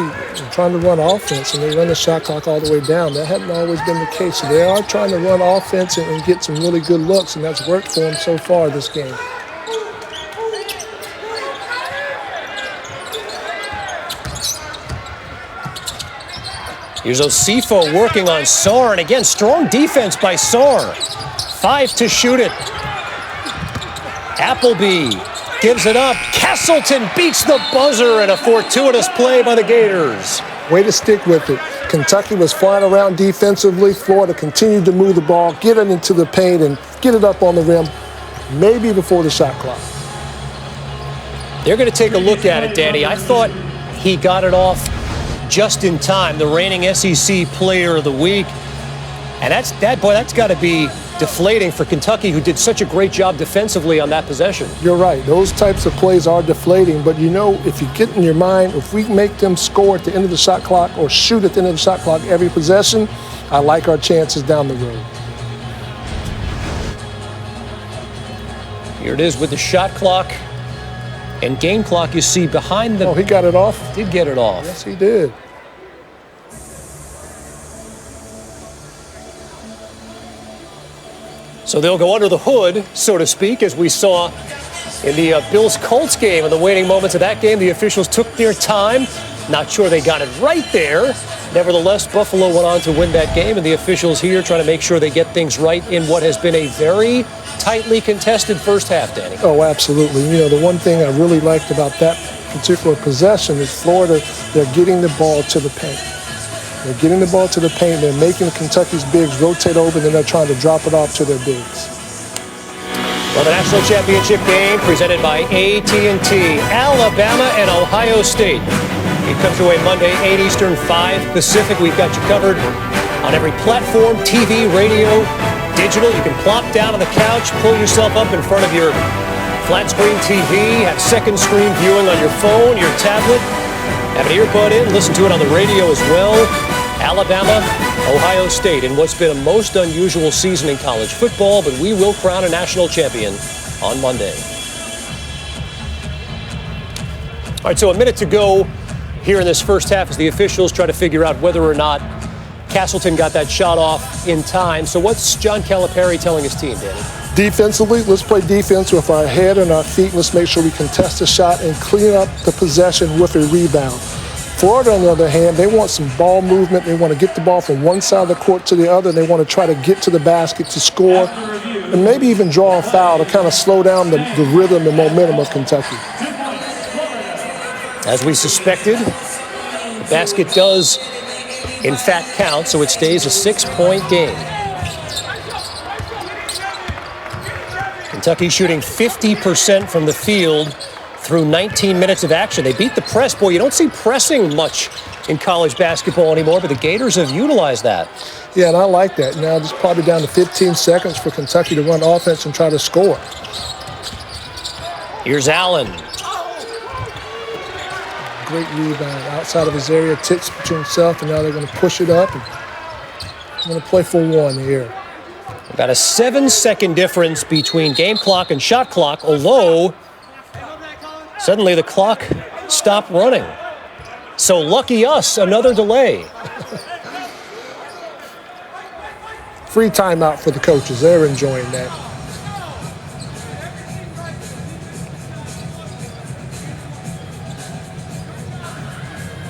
trying to run offense, and they run the shot clock all the way down. That hadn't always been the case. So they are trying to run offense and get some really good looks, and that's worked for them so far this game. Here's Osifo working on Sarr, and again, strong defense by Sarr. 5 to shoot it. Appleby gives it up. Castleton beats the buzzer, and a fortuitous play by the Gators. Way to stick with it. Kentucky was flying around defensively. Florida continued to move the ball, get it into the paint, and get it up on the rim, maybe before the shot clock. They're going to take a look at it, Danny. I thought he got it off just in time, the reigning SEC Player of the Week. And that's got to be deflating for Kentucky, who did such a great job defensively on that possession. You're right. Those types of plays are deflating. But, you know, if you get in your mind, if we make them score at the end of the shot clock or shoot at the end of the shot clock every possession, I like our chances down the road. Here it is with the shot clock and game clock you see behind the... Oh, he got it off? Did get it off. Yes, he did. So they'll go under the hood, so to speak, as we saw in the Bills-Colts game. In the waning moments of that game, the officials took their time. Not sure they got it right there. Nevertheless, Buffalo went on to win that game, and the officials here trying to make sure they get things right in what has been a very tightly contested first half, Danny. Oh, absolutely. You know, the one thing I really liked about that particular possession is Florida, they're getting the ball to the paint. They're getting the ball to the paint. They're making Kentucky's bigs rotate over, and then they're trying to drop it off to their bigs. Well, the national championship game presented by AT&T, Alabama and Ohio State. It comes your way Monday, 8 Eastern, 5 Pacific. We've got you covered on every platform, TV, radio, digital. You can plop down on the couch, pull yourself up in front of your flat screen TV, have second screen viewing on your phone, your tablet. Have an earbud in, listen to it on the radio as well. Alabama, Ohio State, in what's been a most unusual season in college football, but we will crown a national champion on Monday. All right, so a minute to go here in this first half as the officials try to figure out whether or not Castleton got that shot off in time. So what's John Calipari telling his team, Danny? Defensively, let's play defense with our head and our feet. Let's make sure we contest the shot and clean up the possession with a rebound. Florida, on the other hand, they want some ball movement. They want to get the ball from one side of the court to the other. They want to try to get to the basket to score and maybe even draw a foul to kind of slow down the rhythm, the momentum of Kentucky. As we suspected, the basket does, in fact, count, so it stays a 6-point game. Kentucky shooting 50% from the field through 19 minutes of action. They beat the press. Boy, you don't see pressing much in college basketball anymore, but the Gators have utilized that. Yeah, and I like that. Now it's probably down to 15 seconds for Kentucky to run offense and try to score. Here's Allen. Great rebound outside of his area, tips to himself, and now they're going to push it up. And I'm going to play for one here. About a 7-second difference between game clock and shot clock, although suddenly the clock stopped running. So lucky us, another delay. Free timeout for the coaches. They're enjoying that.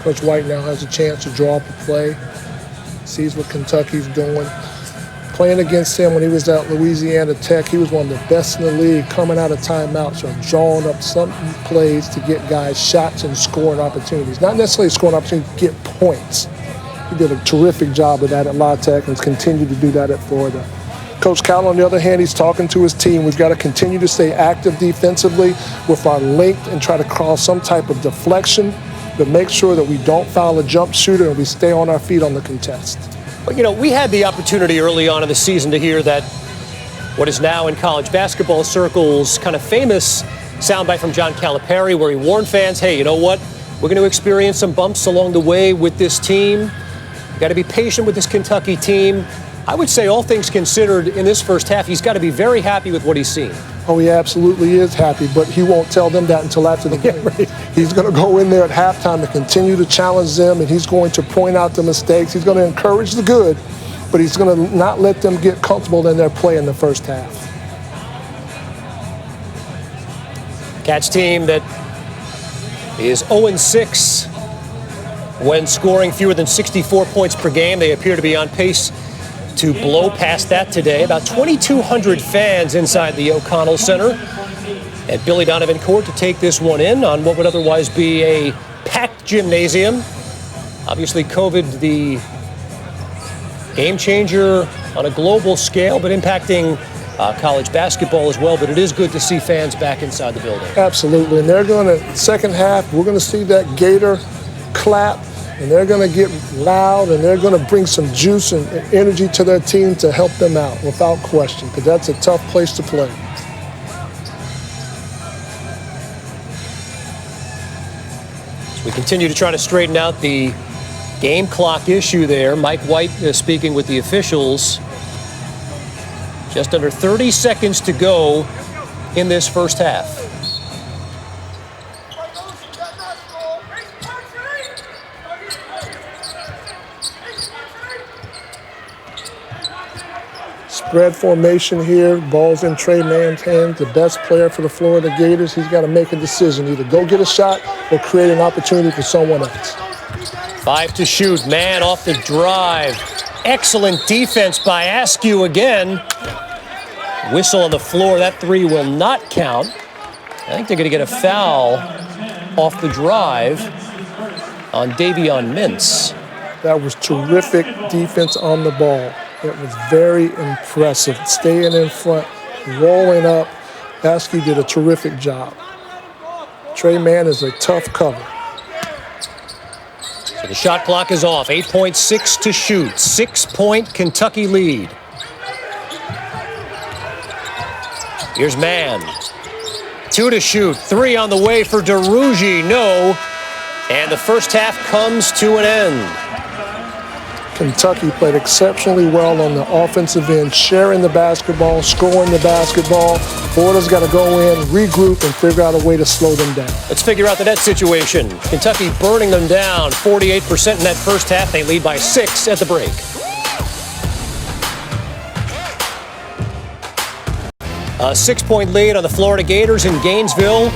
Coach White now has a chance to draw up a play, sees what Kentucky's doing. Playing against him when he was at Louisiana Tech, he was one of the best in the league coming out of timeout, so drawing up some plays to get guys shots and scoring opportunities. Not necessarily scoring opportunities, to get points. He did a terrific job of that at La Tech and has continued to do that at Florida. Coach Cal, on the other hand, he's talking to his team. We've got to continue to stay active defensively with our length and try to cause some type of deflection, but make sure that we don't foul a jump shooter and we stay on our feet on the contest. But, you know, we had the opportunity early on in the season to hear that what is now in college basketball circles kind of famous soundbite from John Calipari where he warned fans, hey, you know what? We're going to experience some bumps along the way with this team. You've got to be patient with this Kentucky team. I would say all things considered in this first half, he's got to be very happy with what he's seen. Oh, he absolutely is happy, but he won't tell them that until after the game. He's going to go in there at halftime to continue to challenge them, and he's going to point out the mistakes. He's going to encourage the good, but he's going to not let them get comfortable in their play in the first half. Cats team that is 0-6 when scoring fewer than 64 points per game. They appear to be on pace to blow past that today. About 2,200 fans inside the O'Connell Center at Billy Donovan Court to take this one in on what would otherwise be a packed gymnasium. Obviously, COVID, the game changer on a global scale, but impacting college basketball as well. But it is good to see fans back inside the building. Absolutely, and they're going to, second half, we're going to see that Gator clap, and they're going to get loud, and they're going to bring some juice and energy to their team to help them out, without question, because that's a tough place to play. So we continue to try to straighten out the game clock issue there. Mike White speaking with the officials. Just under 30 seconds to go in this first half. Spread formation here, ball's in Trey Mann's hands, the best player for the Florida Gators. He's got to make a decision, either go get a shot or create an opportunity for someone else. 5 to shoot, Mann off the drive. Excellent defense by Askew again. Whistle on the floor, that three will not count. I think they're going to get a foul off the drive on Davion Mintz. That was terrific defense on the ball. It was very impressive. Staying in front, rolling up. Askew did a terrific job. Trey Mann is a tough cover. So the shot clock is off. 8.6 to shoot. 6-point Kentucky lead. Here's Mann. 2 to shoot. 3 on the way for DeRougie. No. And the first half comes to an end. Kentucky played exceptionally well on the offensive end, sharing the basketball, scoring the basketball. Florida's got to go in, regroup, and figure out a way to slow them down. Let's figure out the net situation. Kentucky burning them down 48% in that first half. They lead by 6 at the break. A 6-point lead on the Florida Gators in Gainesville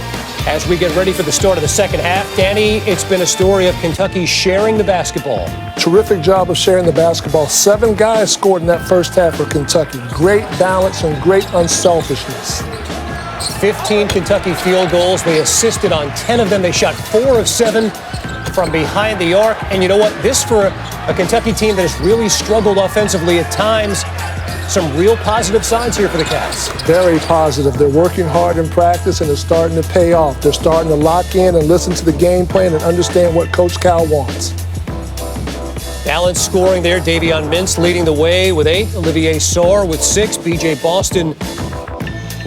as we get ready for the start of the second half. Danny, it's been a story of Kentucky sharing the basketball. Terrific job of sharing the basketball. 7 guys scored in that first half for Kentucky. Great balance and great unselfishness. 15 Kentucky field goals. They assisted on 10 of them. They shot 4 of 7 from behind the arc. And you know what? This for a Kentucky team that has really struggled offensively at times. Some real positive signs here for the Cats. Very positive. They're working hard in practice, and it's starting to pay off. They're starting to lock in and listen to the game plan and understand what Coach Cal wants. Balanced scoring there. Davion Mintz leading the way with 8. Olivier Sarr with 6. B.J. Boston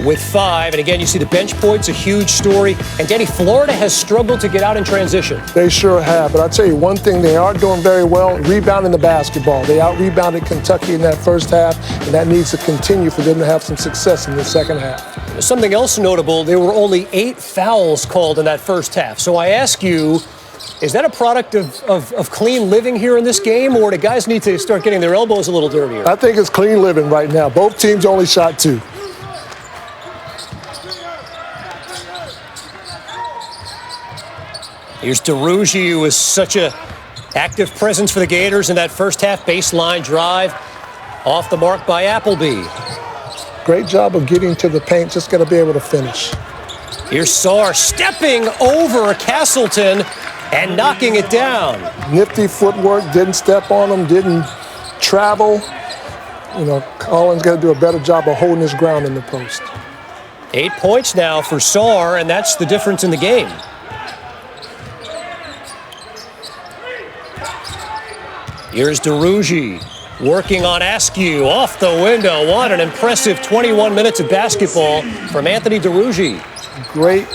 with 5. And again, you see the bench points, a huge story. And Danny, Florida has struggled to get out in transition. They sure have. But I'll tell you one thing they are doing very well, rebounding the basketball. They out-rebounded Kentucky in that first half, and that needs to continue for them to have some success in the second half. Something else notable, there were only 8 fouls called in that first half. So I ask you, is that a product of clean living here in this game, or do guys need to start getting their elbows a little dirtier? I think it's clean living right now. Both teams only shot 2. Here's DeRougie, who was such an active presence for the Gators in that first half. Baseline drive off the mark by Appleby. Great job of getting to the paint. Just got to be able to finish. Here's Sarr stepping over Castleton and knocking it down. Nifty footwork, didn't step on him, didn't travel. You know, Collins got to do a better job of holding his ground in the post. 8 points now for Sarr, and that's the difference in the game. Here's DeRougie working on Askew off the window. What an impressive 21 minutes of basketball from Anthony DeRougie. Great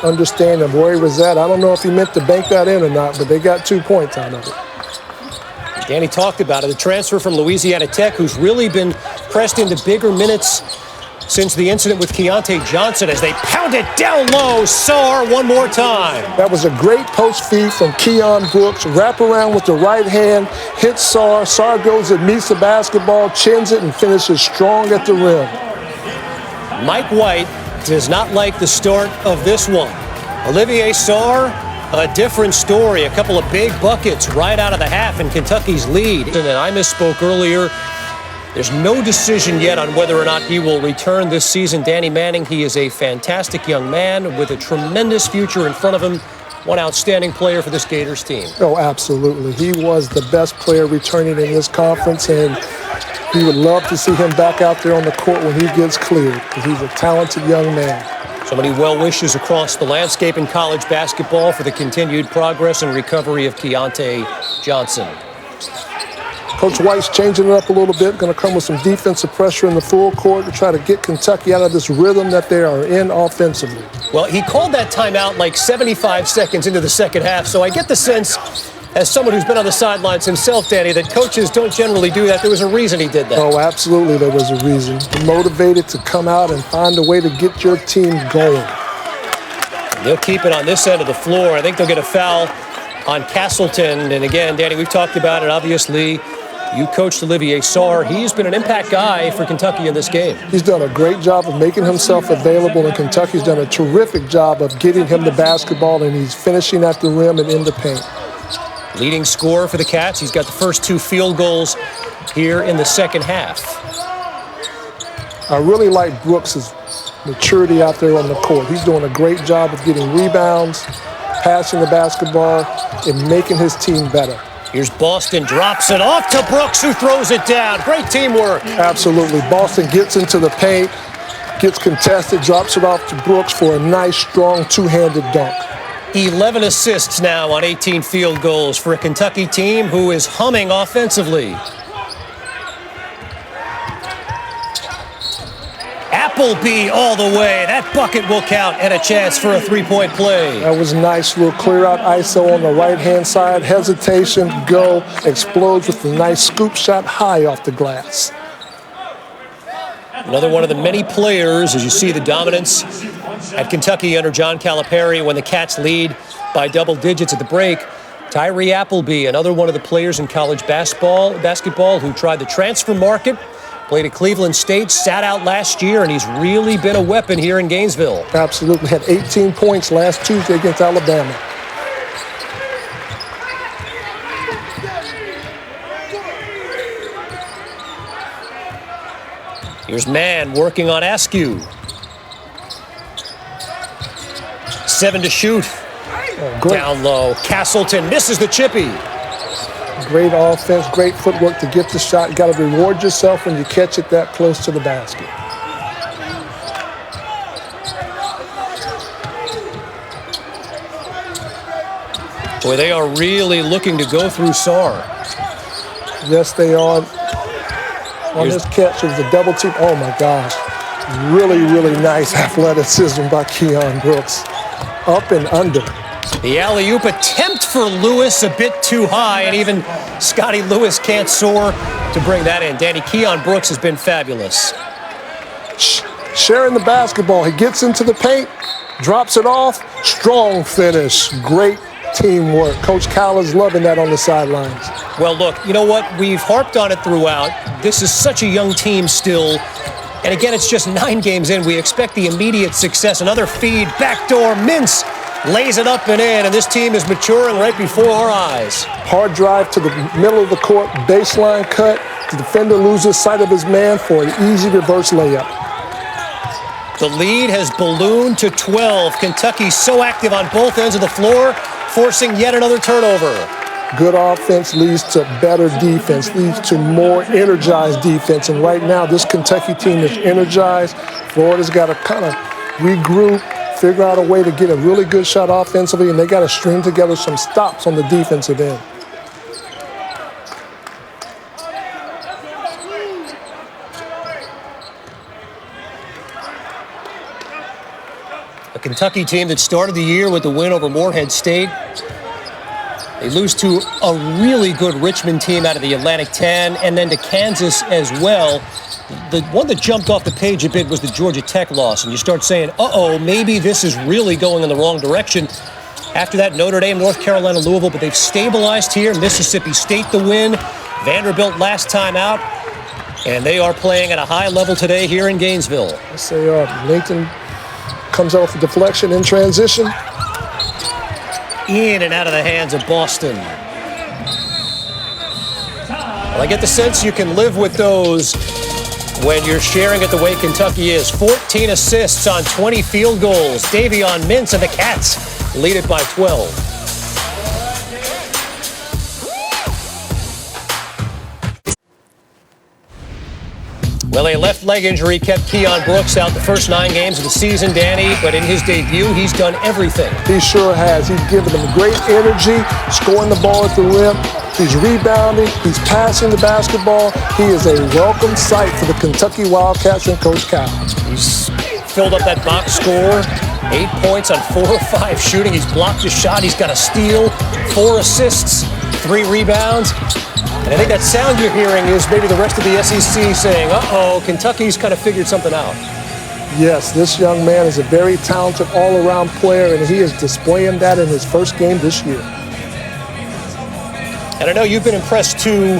understanding of where he was at. I don't know if he meant to bank that in or not, but they got 2 points out of it. Danny talked about it. The transfer from Louisiana Tech, who's really been pressed into bigger minutes since the incident with Keontae Johnson as they pound it down low. Sarr one more time. That was a great post feed from Keon Brooks. Wrap around with the right hand, hits Sarr. Sarr goes and meets the basketball, chins it, and finishes strong at the rim. Mike White does not like the start of this one. Olivier Sarr, a different story. A couple of big buckets right out of the half in Kentucky's lead. And I misspoke earlier. There's no decision yet on whether or not he will return this season. Danny Manning, he is a fantastic young man with a tremendous future in front of him. One outstanding player for this Gators team. Oh, absolutely. He was the best player returning in this conference, and we would love to see him back out there on the court when he gets cleared, because he's a talented young man. So many well wishes across the landscape in college basketball for the continued progress and recovery of Keontae Johnson. Coach White's changing it up a little bit, going to come with some defensive pressure in the full court to try to get Kentucky out of this rhythm that they are in offensively. Well, he called that timeout like 75 seconds into the second half, so I get the sense, as someone who's been on the sidelines himself, Danny, that coaches don't generally do that. There was a reason he did that. Oh, absolutely there was a reason. Motivated to come out and find a way to get your team going. They'll keep it on this end of the floor. I think they'll get a foul on Castleton. And again, Danny, we've talked about it, obviously. You coached Olivier Sarr. He's been an impact guy for Kentucky in this game. He's done a great job of making himself available, and Kentucky's done a terrific job of getting him the basketball, and he's finishing at the rim and in the paint. Leading scorer for the Cats. He's got the first 2 field goals here in the second half. I really like Brooks' maturity out there on the court. He's doing a great job of getting rebounds, passing the basketball, and making his team better. Here's Boston, drops it off to Brooks, who throws it down. Great teamwork. Absolutely. Boston gets into the paint, gets contested, drops it off to Brooks for a nice, strong, two-handed dunk. 11 assists now on 18 field goals for a Kentucky team who is humming offensively. Appleby all the way. That bucket will count and a chance for a three-point play. That was nice. Little clear out ISO on the right-hand side. Hesitation, go, explodes with a nice scoop shot high off the glass. Another one of the many players, as you see the dominance at Kentucky under John Calipari when the Cats lead by double digits at the break. Tyree Appleby, another one of the players in college basketball who tried the transfer market, played at Cleveland State, sat out last year, and he's really been a weapon here in Gainesville. Absolutely. Had 18 points last Tuesday against Alabama. Here's Mann working on Askew. 7 to shoot. Down low. Castleton misses the chippy. Great offense, great footwork to get the shot. You got to reward yourself when you catch it that close to the basket. Boy, they are really looking to go through Sarr. Yes, they are. On this catch, it was a double team. Oh, my gosh. Really, really nice athleticism by Keon Brooks. Up and under. The alley-oop attempt for Lewis a bit too high, and even Scotty Lewis can't soar to bring that in. Danny, Keon Brooks has been fabulous. Sharing the basketball. He gets into the paint, drops it off. Strong finish. Great teamwork. Coach Cal is loving that on the sidelines. Well, look, you know what? We've harped on it throughout. This is such a young team still. And again, it's just 9 games in. We expect the immediate success. Another feed, backdoor, Mintz lays it up and in, and this team is maturing right before our eyes. Hard drive to the middle of the court, baseline cut. The defender loses sight of his man for an easy reverse layup. The lead has ballooned to 12. Kentucky's so active on both ends of the floor, forcing yet another turnover. Good offense leads to better defense, leads to more energized defense. And right now, this Kentucky team is energized. Florida's got to kind of regroup, figure out a way to get a really good shot offensively, and they got to string together some stops on the defensive end. A Kentucky team that started the year with the win over Morehead State. They lose to a really good Richmond team out of the Atlantic 10, and then to Kansas as well. The one that jumped off the page a bit was the Georgia Tech loss, and you start saying, uh-oh, maybe this is really going in the wrong direction. After that, Notre Dame, North Carolina, Louisville, but they've stabilized here. Mississippi State the win. Vanderbilt last time out, and they are playing at a high level today here in Gainesville. Let's say Lincoln comes out with a deflection in transition. In and out of the hands of Boston. Well, I get the sense you can live with those when you're sharing it the way Kentucky is. 14 assists on 20 field goals. Davion Mintz and the Cats lead it by 12. Well, a left leg injury kept Keon Brooks out the first 9 games of the season, Danny, but in his debut, he's done everything. He sure has. He's given them great energy, scoring the ball at the rim. He's rebounding. He's passing the basketball. He is a welcome sight for the Kentucky Wildcats and Coach Cal. He's filled up that box score. 8 points on 4 or 5 shooting. He's blocked a shot. He's got a steal, 4 assists, 3 rebounds. And I think that sound you're hearing is maybe the rest of the SEC saying, uh-oh, Kentucky's kind of figured something out. Yes, this young man is a very talented all-around player, and he is displaying that in his first game this year. And I know you've been impressed, too,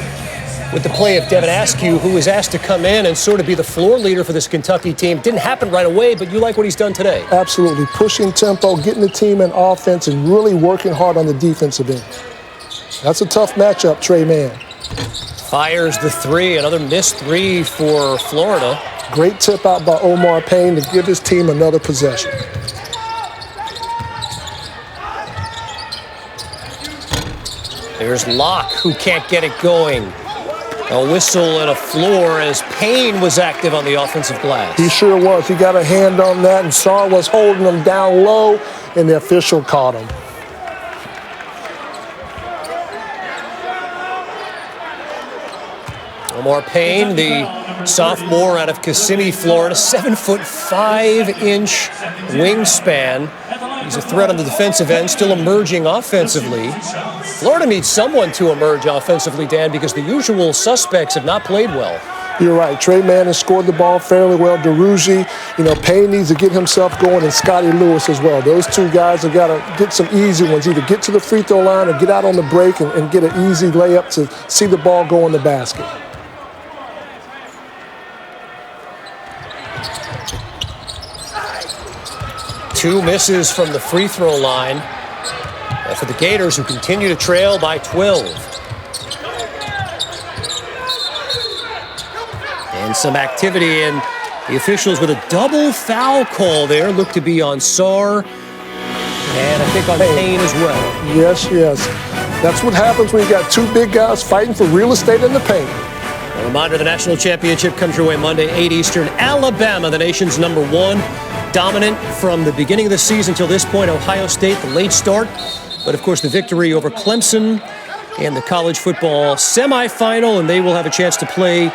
with the play of Devin Askew, who was asked to come in and sort of be the floor leader for this Kentucky team. Didn't happen right away, but you like what he's done today. Absolutely. Pushing tempo, getting the team in offense, and really working hard on the defensive end. That's a tough matchup, Trey Mann. Fires the 3, another missed 3 for Florida. Great tip out by Omar Payne to give his team another possession. There's Locke, who can't get it going. A whistle and a floor as Payne was active on the offensive glass. He sure was. He got a hand on that, and Sarr was holding him down low, and the official caught him. Omar Payne, the sophomore out of Kissimmee, Florida, 7'5" wingspan. He's a threat on the defensive end, still emerging offensively. Florida needs someone to emerge offensively, Dan, because the usual suspects have not played well. You're right. Trey Mann has scored the ball fairly well. DeRougie, Payne needs to get himself going, and Scotty Lewis as well. Those 2 guys have got to get some easy ones, either get to the free throw line or get out on the break and get an easy layup to see the ball go in the basket. Two misses from the free throw line for the Gators, who continue to trail by 12. And some activity, and the officials with a double foul call there. Look to be on Sarr, and I think on Payne as well. Yes. That's what happens when you got 2 big guys fighting for real estate in the paint. A reminder, the national championship comes your way Monday, 8 Eastern. Alabama, the nation's #1. Dominant from the beginning of the season till this point. Ohio State, the late start. But, of course, the victory over Clemson in the college football semifinal, and they will have a chance to play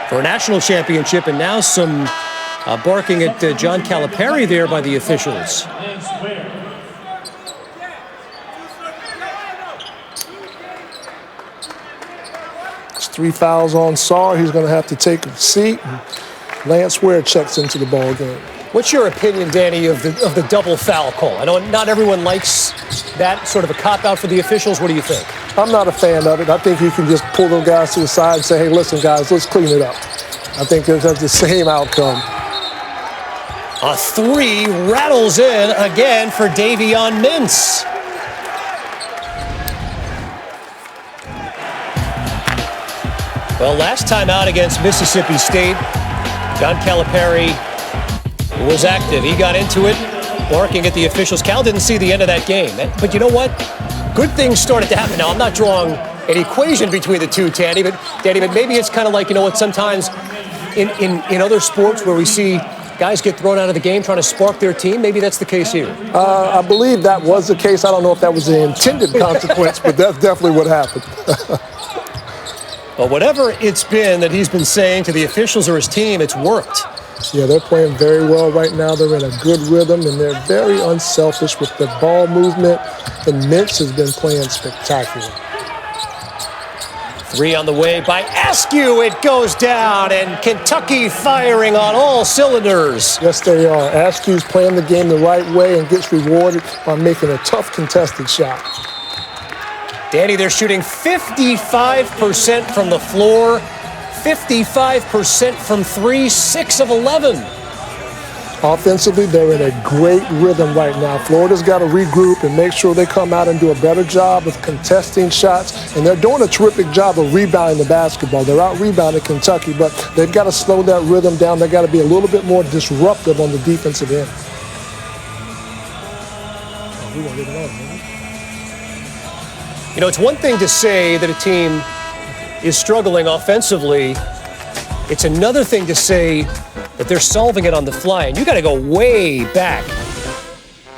for a national championship. And now some barking at John Calipari there by the officials. It's 3 fouls on Sarr. He's going to have to take a seat. Lance Ware checks into the ball game. What's your opinion, Danny, of the double foul call? I know not everyone likes that sort of a cop-out for the officials. What do you think? I'm not a fan of it. I think you can just pull those guys to the side and say, hey, listen, guys, let's clean it up. I think that's the same outcome. A 3 rattles in again for Davion Mintz. Well, last time out against Mississippi State, John Calipari was active. He got into it, barking at the officials. Cal didn't see the end of that game. But you know what? Good things started to happen. Now, I'm not drawing an equation between the two, Danny, but maybe it's kind of like, sometimes in other sports where we see guys get thrown out of the game trying to spark their team. Maybe that's the case here. I believe that was the case. I don't know if that was the intended consequence, but that's definitely what happened. But whatever it's been that he's been saying to the officials or his team, it's worked. Yeah, they're playing very well right now. They're in a good rhythm, and they're very unselfish with the ball movement. And Mintz has been playing spectacular. Three on the way by Askew. It goes down, and Kentucky firing on all cylinders. Yes, they are. Askew's playing the game the right way and gets rewarded by making a tough contested shot. Danny, they're shooting 55% from the floor, 55% from three, 6 of 11. Offensively, they're in a great rhythm right now. Florida's got to regroup and make sure they come out and do a better job of contesting shots. And they're doing a terrific job of rebounding the basketball. They're out-rebounding Kentucky, but they've got to slow that rhythm down. They've got to be a little bit more disruptive on the defensive end. Oh, we won't get it on, man. You know, it's one thing to say that a team is struggling offensively. It's another thing to say that they're solving it on the fly. And you got to go way back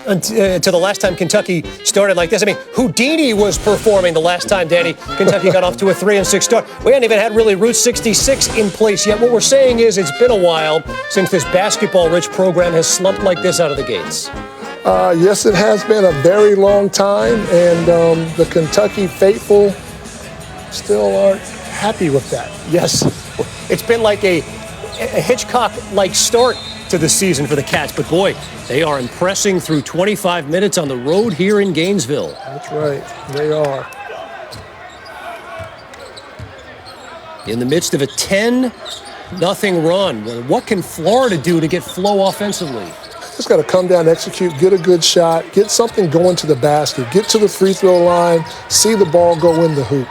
to the last time Kentucky started like this. I mean, Houdini was performing the last time, Danny, Kentucky got off to a 3-6 start. We hadn't even had really Route 66 in place yet. What we're saying is it's been a while since this basketball-rich program has slumped like this out of the gates. Yes, it has been a very long time, and the Kentucky faithful still aren't happy with that. Yes, it's been like a Hitchcock-like start to the season for the Cats, but boy, they are impressing through 25 minutes on the road here in Gainesville. That's right, they are. In the midst of a 10-0 run, what can Florida do to get flow offensively? Just got to come down, execute, get a good shot, get something going to the basket, get to the free throw line, see the ball go in the hoop.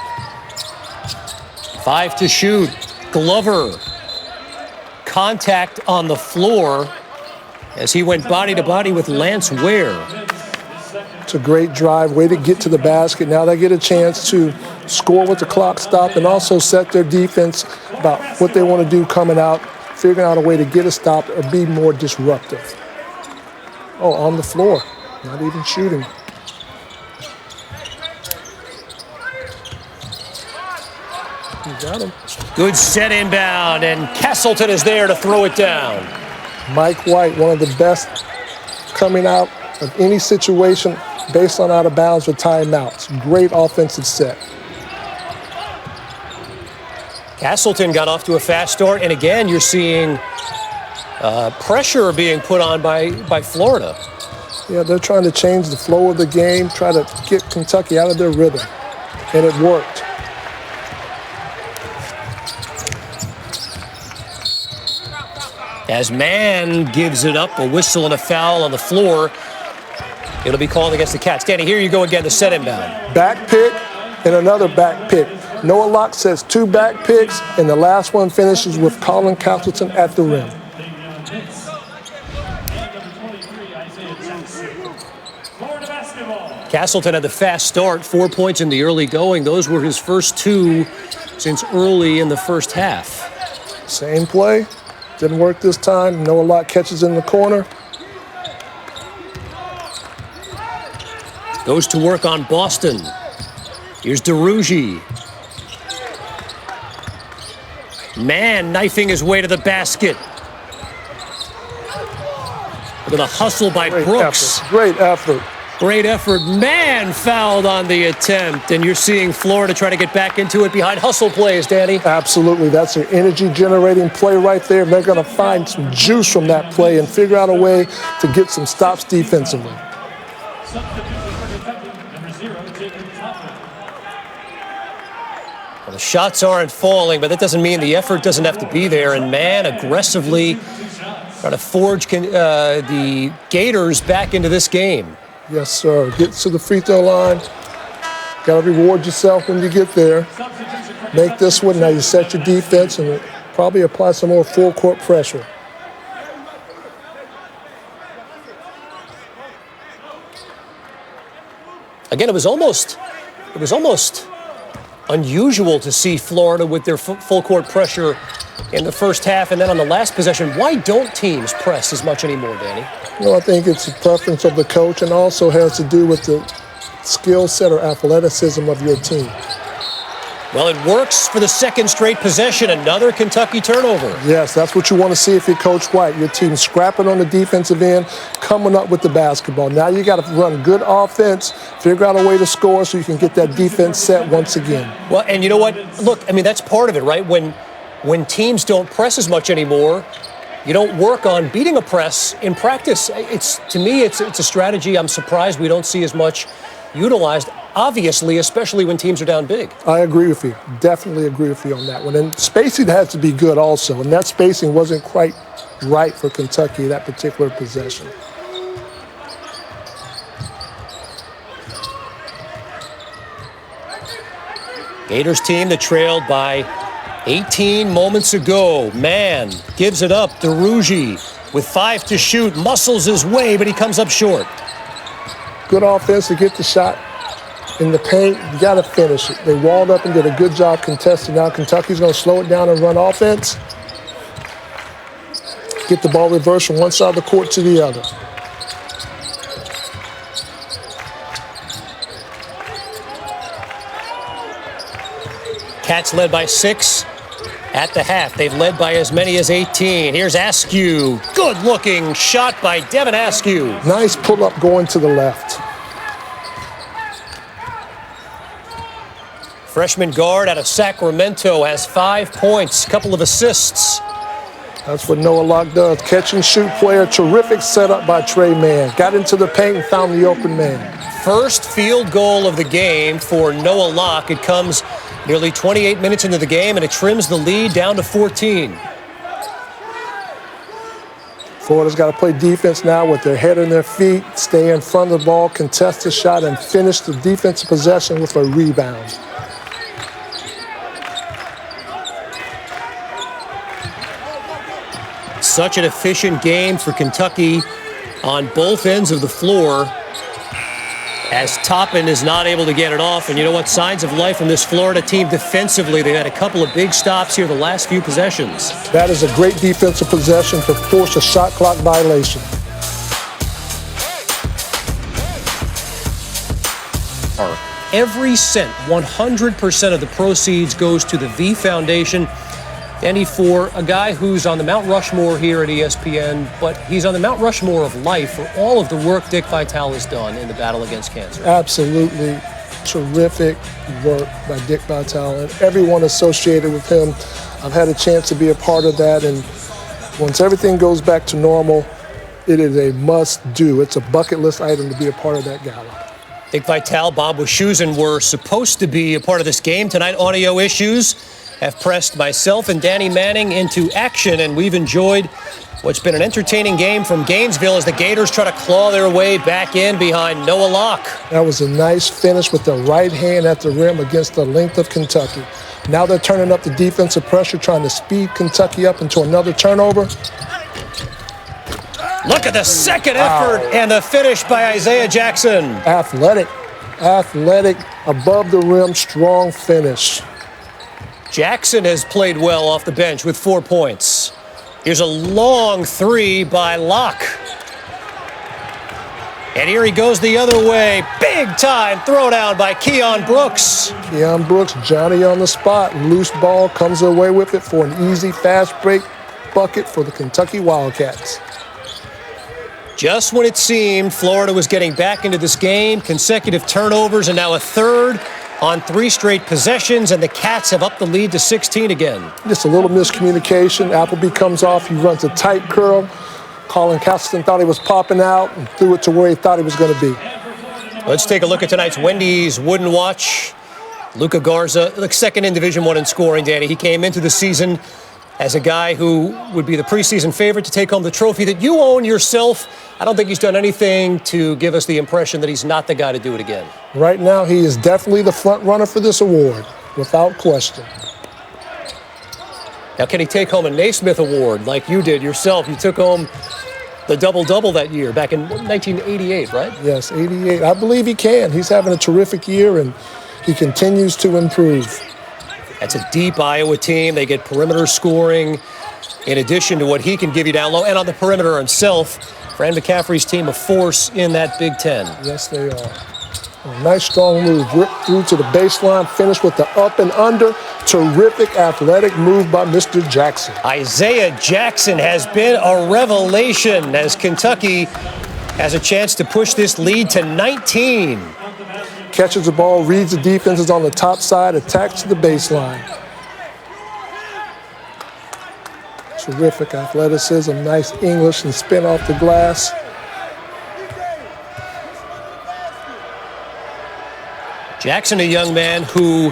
5 to shoot. Glover. Contact on the floor as he went body to body with Lance Ware. It's a great drive, way to get to the basket. Now they get a chance to score with the clock stopped and also set their defense about what they want to do coming out, figuring out a way to get a stop or be more disruptive. Oh, on the floor, not even shooting. You got him. Good set inbound, and Castleton is there to throw it down. Mike White, one of the best coming out of any situation based on out of bounds with timeouts. Great offensive set. Castleton got off to a fast start, and again, you're seeing pressure being put on by Florida. Yeah, they're trying to change the flow of the game, try to get Kentucky out of their rhythm, and it worked. As Mann gives it up, a whistle and a foul on the floor. It'll be called against the Cats. Danny, here you go again, the set inbound. Back pick and another back pick. Noah Locke says 2 back picks, and the last one finishes with Colin Castleton at the rim. Castleton had the fast start, 4 points in the early going. Those were his first 2 since early in the first half. Same play. Didn't work this time. Noah Locke catches in the corner. Goes to work on Boston. Here's DeRougie. Mann knifing his way to the basket. Look at the hustle by Brooks. Great effort. Great effort. Mann fouled on the attempt, and you're seeing Florida try to get back into it behind hustle plays, Danny. Absolutely. That's an energy-generating play right there. They're going to find some juice from that play and figure out a way to get some stops defensively. Well, the shots aren't falling, but that doesn't mean the effort doesn't have to be there. And Mann aggressively trying to forge the Gators back into this game. Yes, sir. Get to the free throw line. Got to reward yourself when you get there. Make this one. Now you set your defense and probably apply some more full court pressure. Again, it was almost unusual to see Florida with their full court pressure in the first half, and then on the last possession. Why don't teams press as much anymore, Danny? Well, I think it's a preference of the coach and also has to do with the skill set or athleticism of your team. Well, it works for the second straight possession. Another Kentucky turnover. Yes, that's what you want to see if you're Coach White. Your team scrapping on the defensive end, coming up with the basketball. Now you got to run good offense, figure out a way to score so you can get that defense set once again. Well, and you know what? Look, I mean, that's part of it, right? When teams don't press as much anymore, you don't work on beating a press in practice. To me, it's a strategy I'm surprised we don't see as much utilized, obviously, especially when teams are down big. I agree with you. Definitely agree with you on that one. And spacing has to be good also, and that spacing wasn't quite right for Kentucky that particular possession. Gators team that trailed by 18 moments ago. Man gives it up. DeRougie with 5 to shoot, muscles his way, but he comes up short. Good offense to get the shot in the paint. You got to finish it. They walled up and did a good job contesting. Now Kentucky's going to slow it down and run offense. Get the ball reversed from one side of the court to the other. Cats led by 6 at the half. They've led by as many as 18. Here's Askew. Good-looking shot by Devin Askew. Nice pull-up going to the left. Freshman guard out of Sacramento has 5 points, couple of assists. That's what Noah Locke does. Catch and shoot player. Terrific setup by Trey Mann. Got into the paint and found the open man. First field goal of the game for Noah Locke. It comes nearly 28 minutes into the game, and it trims the lead down to 14. Florida's got to play defense now with their head on their feet, stay in front of the ball, contest the shot, and finish the defensive possession with a rebound. Such an efficient game for Kentucky on both ends of the floor, as Toppin is not able to get it off. And you know what? Signs of life from this Florida team defensively. They've had a couple of big stops here the last few possessions. That is a great defensive possession to force a shot clock violation. Every cent, 100% of the proceeds goes to the V Foundation. Danny, for a guy who's on the Mount Rushmore here at ESPN, but he's on the Mount Rushmore of life for all of the work Dick Vitale has done in the battle against cancer. Absolutely terrific work by Dick Vitale and everyone associated with him. I've had a chance to be a part of that, and once everything goes back to normal, it is a must-do. It's a bucket list item to be a part of that gala. Dick Vitale, Bob Wischusen were supposed to be a part of this game tonight. Audio issues have pressed myself and Danny Manning into action, and we've enjoyed what's been an entertaining game from Gainesville as the Gators try to claw their way back in behind Noah Locke. That was a nice finish with the right hand at the rim against the length of Kentucky. Now they're turning up the defensive pressure, trying to speed Kentucky up into another turnover. Look at the second effort and the finish by Isaiah Jackson. Athletic, above the rim, strong finish. Jackson has played well off the bench with 4 points. Here's a long three by Locke. And here he goes the other way. Big time throwdown by Keon Brooks. Keon Brooks, Johnny on the spot. Loose ball, comes away with it for an easy fast break bucket for the Kentucky Wildcats. Just when it seemed Florida was getting back into this game, consecutive turnovers and now a third on 3 straight possessions, and the Cats have upped the lead to 16 again. Just a little miscommunication. Appleby comes off. He runs a tight curl. Colin Castleton thought he was popping out and threw it to where he thought he was going to be. Let's take a look at tonight's Wendy's Wooden Watch. Luka Garza, the second in Division I in scoring, Danny. He came into the season as a guy who would be the preseason favorite to take home the trophy that you own yourself. I don't think he's done anything to give us the impression that he's not the guy to do it again. Right now, he is definitely the front runner for this award, without question. Now, can he take home a Naismith Award like you did yourself? You took home the double-double that year, back in 1988, right? Yes, 88. I believe he can. He's having a terrific year, and he continues to improve. That's a deep Iowa team. They get perimeter scoring in addition to what he can give you down low. And on the perimeter himself, Fran McCaffrey's team a force in that Big Ten. Yes, they are. Nice strong move, ripped through to the baseline, finished with the up and under. Terrific athletic move by Mr. Jackson. Isaiah Jackson has been a revelation as Kentucky has a chance to push this lead to 19. Catches the ball, reads the defenses on the top side, attacks to the baseline. Terrific athleticism, nice English and spin off the glass. Jackson, a young man who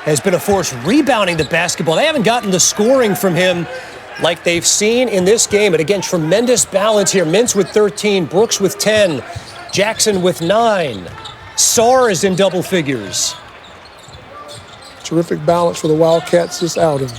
has been a force rebounding the basketball. They haven't gotten the scoring from him like they've seen in this game. And again, tremendous balance here. Mintz with 13, Brooks with 10, Jackson with 9. Sarr is in double figures. Terrific balance for the Wildcats this outing.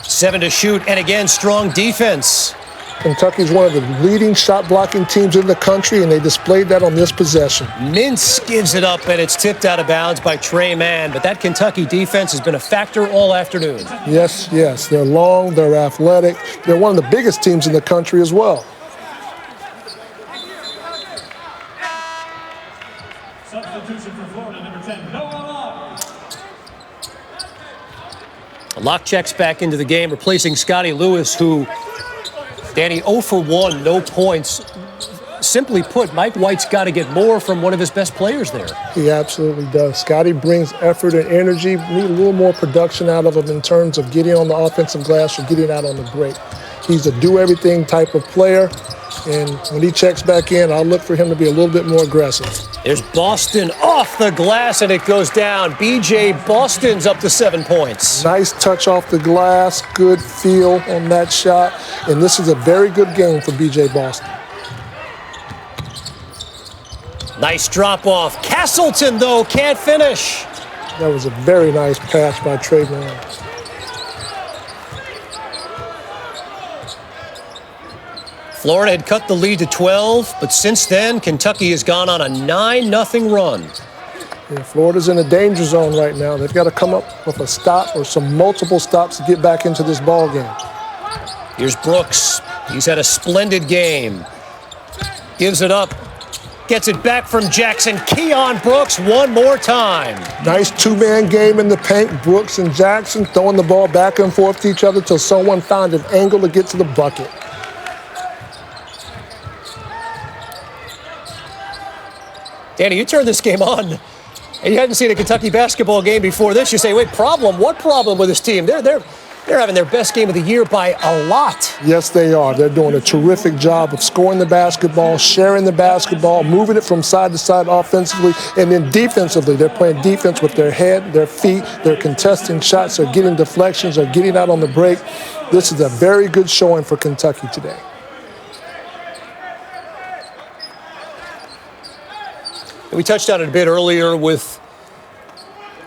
Seven to shoot, and again, strong defense. Kentucky's one of the leading shot-blocking teams in the country, and they displayed that on this possession. Mintz gives it up, and it's tipped out of bounds by Trey Mann. But that Kentucky defense has been a factor all afternoon. Yes, yes. They're long, they're athletic. They're one of the biggest teams in the country as well. Substitution for Florida, number 10, Noah Locke. Locke checks back into the game, replacing Scotty Lewis, who, Danny, 0 for 1, no points. Simply put, Mike White's got to get more from one of his best players there. He absolutely does. Scotty brings effort and energy. We need a little more production out of him in terms of getting on the offensive glass or getting out on the break. He's a do-everything type of player, and when he checks back in, I'll look for him to be a little bit more aggressive. There's Boston off the glass, and it goes down. B.J. Boston's up to 7 points. Nice touch off the glass, good feel on that shot, and this is a very good game for B.J. Boston. Nice drop-off. Castleton, though, can't finish. That was a very nice pass by Trey Mann. Florida had cut the lead to 12, but since then, Kentucky has gone on a 9-0 run. Yeah, Florida's in a danger zone right now. They've got to come up with a stop or some multiple stops to get back into this ball game. Here's Brooks. He's had a splendid game. Gives it up. Gets it back from Jackson. Keon Brooks one more time. Nice two-man game in the paint. Brooks and Jackson throwing the ball back and forth to each other till someone found an angle to get to the bucket. Danny, you turned this game on, and you hadn't seen a Kentucky basketball game before this. You say, wait, problem? What problem with this team? They're having their best game of the year by a lot. Yes, they are. They're doing a terrific job of scoring the basketball, sharing the basketball, moving it from side to side offensively, and then defensively. They're playing defense with their head, their feet. They're contesting shots. They're getting deflections. They're getting out on the break. This is a very good showing for Kentucky today. We touched on it a bit earlier with,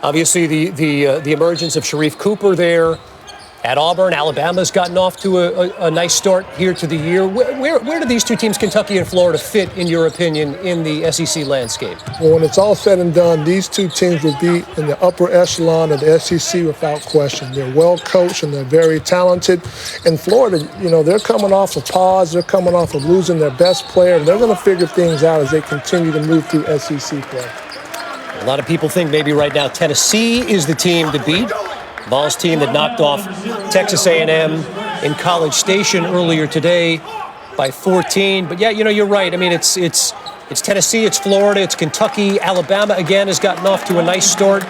obviously, the emergence of Sharif Cooper there at Auburn. Alabama's gotten off to a nice start here to the year. Where do these two teams, Kentucky and Florida, fit, in your opinion, in the SEC landscape? Well, when it's all said and done, these two teams will be in the upper echelon of the SEC without question. They're well coached and they're very talented. And Florida, you know, they're coming off of pause. They're coming off of losing their best player. They're going to figure things out as they continue to move through SEC play. A lot of people think maybe right now Tennessee is the team to beat. Vols team that knocked off Texas A&M in College Station earlier today by 14. But yeah, you know, you're right. I mean, it's Tennessee, it's Florida, it's Kentucky. Alabama again has gotten off to a nice start.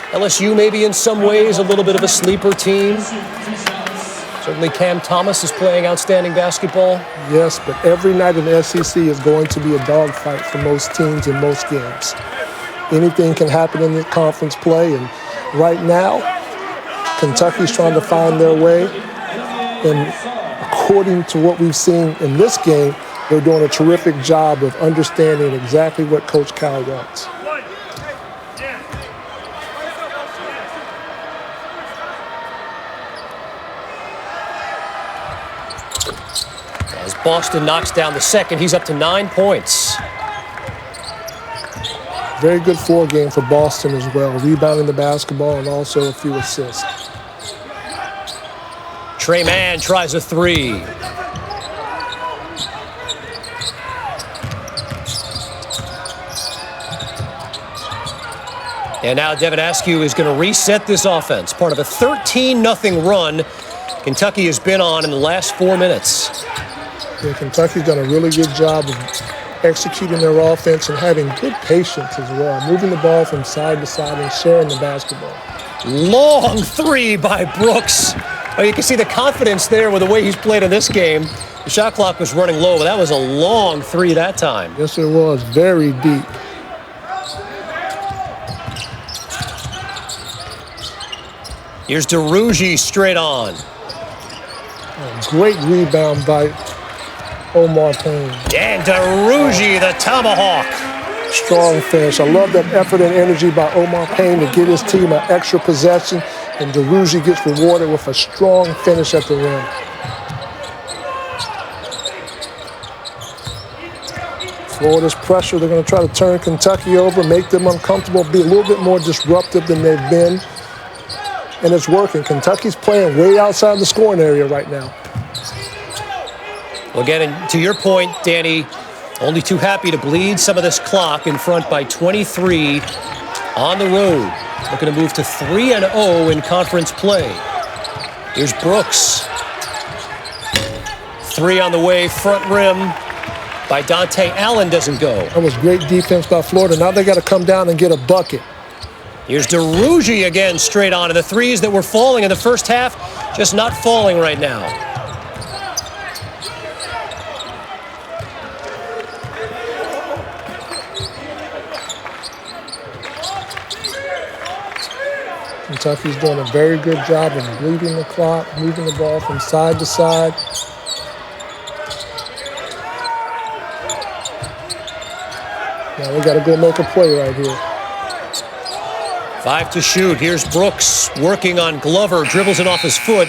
LSU maybe in some ways a little bit of a sleeper team. Certainly Cam Thomas is playing outstanding basketball. Yes, but every night in the SEC is going to be a dogfight for most teams in most games. Anything can happen in the conference play, and right now, Kentucky's trying to find their way, and according to what we've seen in this game, they're doing a terrific job of understanding exactly what Coach Cal wants. As Boston knocks down the second, he's up to 9 points. Very good floor game for Boston as well, rebounding the basketball and also a few assists. Trey Mann tries a three. And now Devin Askew is going to reset this offense. Part of a 13-0 run Kentucky has been on in the last 4 minutes. Yeah, Kentucky's done a really good job of executing their offense and having good patience as well, moving the ball from side to side and sharing the basketball. Long three by Brooks. Oh, you can see the confidence there with the way he's played in this game. The shot clock was running low, but that was a long three that time. Yes, it was. Very deep. Here's DeRougie straight on. Great rebound by Omar Payne. And DeRougie, the tomahawk. Strong finish. I love that effort and energy by Omar Payne to get his team an extra possession, and DeRougie gets rewarded with a strong finish at the rim. Florida's pressure, they're going to try to turn Kentucky over, make them uncomfortable, be a little bit more disruptive than they've been. And it's working. Kentucky's playing way outside the scoring area right now. Well, again, to your point, Danny, only too happy to bleed some of this clock in front by 23 on the road. Looking to move to 3-0 in conference play. Here's Brooks. Three on the way, front rim by Dante Allen doesn't go. That was great defense by Florida. Now they got to come down and get a bucket. Here's DeRougie again straight on. And the threes that were falling in the first half, just not falling right now. Kentucky's doing a very good job of bleeding the clock, moving the ball from side to side. Now we got to go make a play right here. 5 to shoot. Here's Brooks working on Glover, dribbles it off his foot,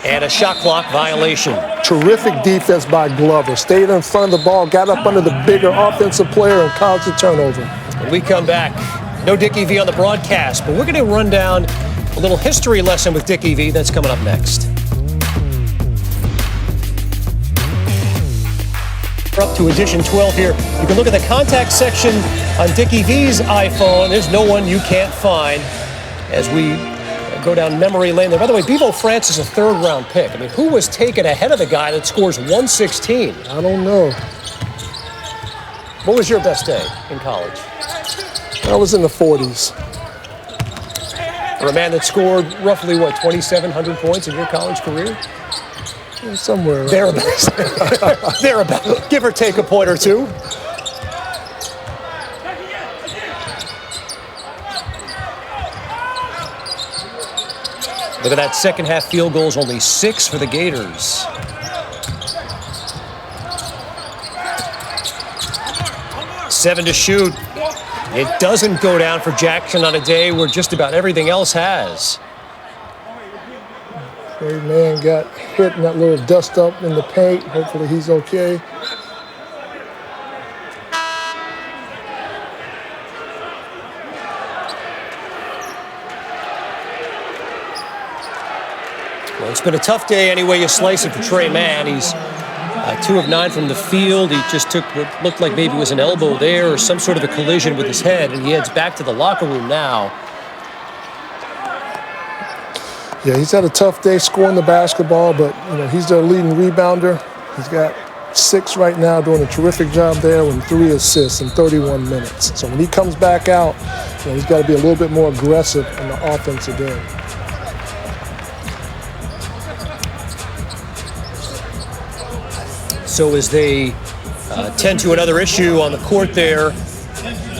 and a shot clock violation. Terrific defense by Glover. Stayed in front of the ball, got up under the bigger offensive player, and caused a turnover. When we come back, no Dickie V on the broadcast, but we're going to run down a little history lesson with Dickie V. That's coming up next. We're up to edition 12 here. You can look at the contact section on Dickie V's iPhone. There's no one you can't find as we go down memory lane there. By the way, Bevo Francis, a third-round pick. I mean, who was taken ahead of the guy that scores 116? I don't know. What was your best day in college? I was in the 40s. For a man that scored roughly, 2,700 points in your college career? Somewhere. Thereabouts. Thereabouts. Give or take a point or two. Look at that second half field goals, only 6 for the Gators. Seven to shoot. It doesn't go down for Jackson on a day where just about everything else has. Trey Mann got hit in that little dust up in the paint. Hopefully he's okay. Well, it's been a tough day any way you slice it for Trey Mann. He's 2 of 9 from the field. He just took what looked like maybe was an elbow there or some sort of a collision with his head, and he heads back to the locker room now. Yeah, he's had a tough day scoring the basketball, but he's their leading rebounder. He's got 6 right now, doing a terrific job there with 3 assists in 31 minutes. So when he comes back out, he's got to be a little bit more aggressive on the offensive end. So as they tend to another issue on the court there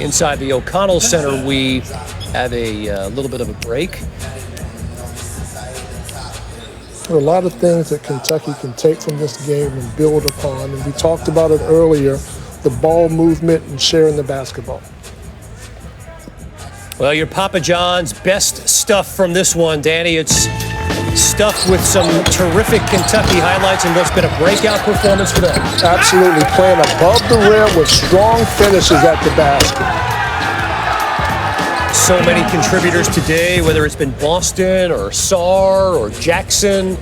inside the O'Connell Center, we have a little bit of a break. There are a lot of things that Kentucky can take from this game and build upon, and we talked about it earlier, the ball movement and sharing the basketball. Well, your Papa John's best stuff from this one, Danny. It's stuffed with some terrific Kentucky highlights and what's been a breakout performance for them. Absolutely, playing above the rim with strong finishes at the basket. So many contributors today, whether it's been Boston or Sarr or Jackson.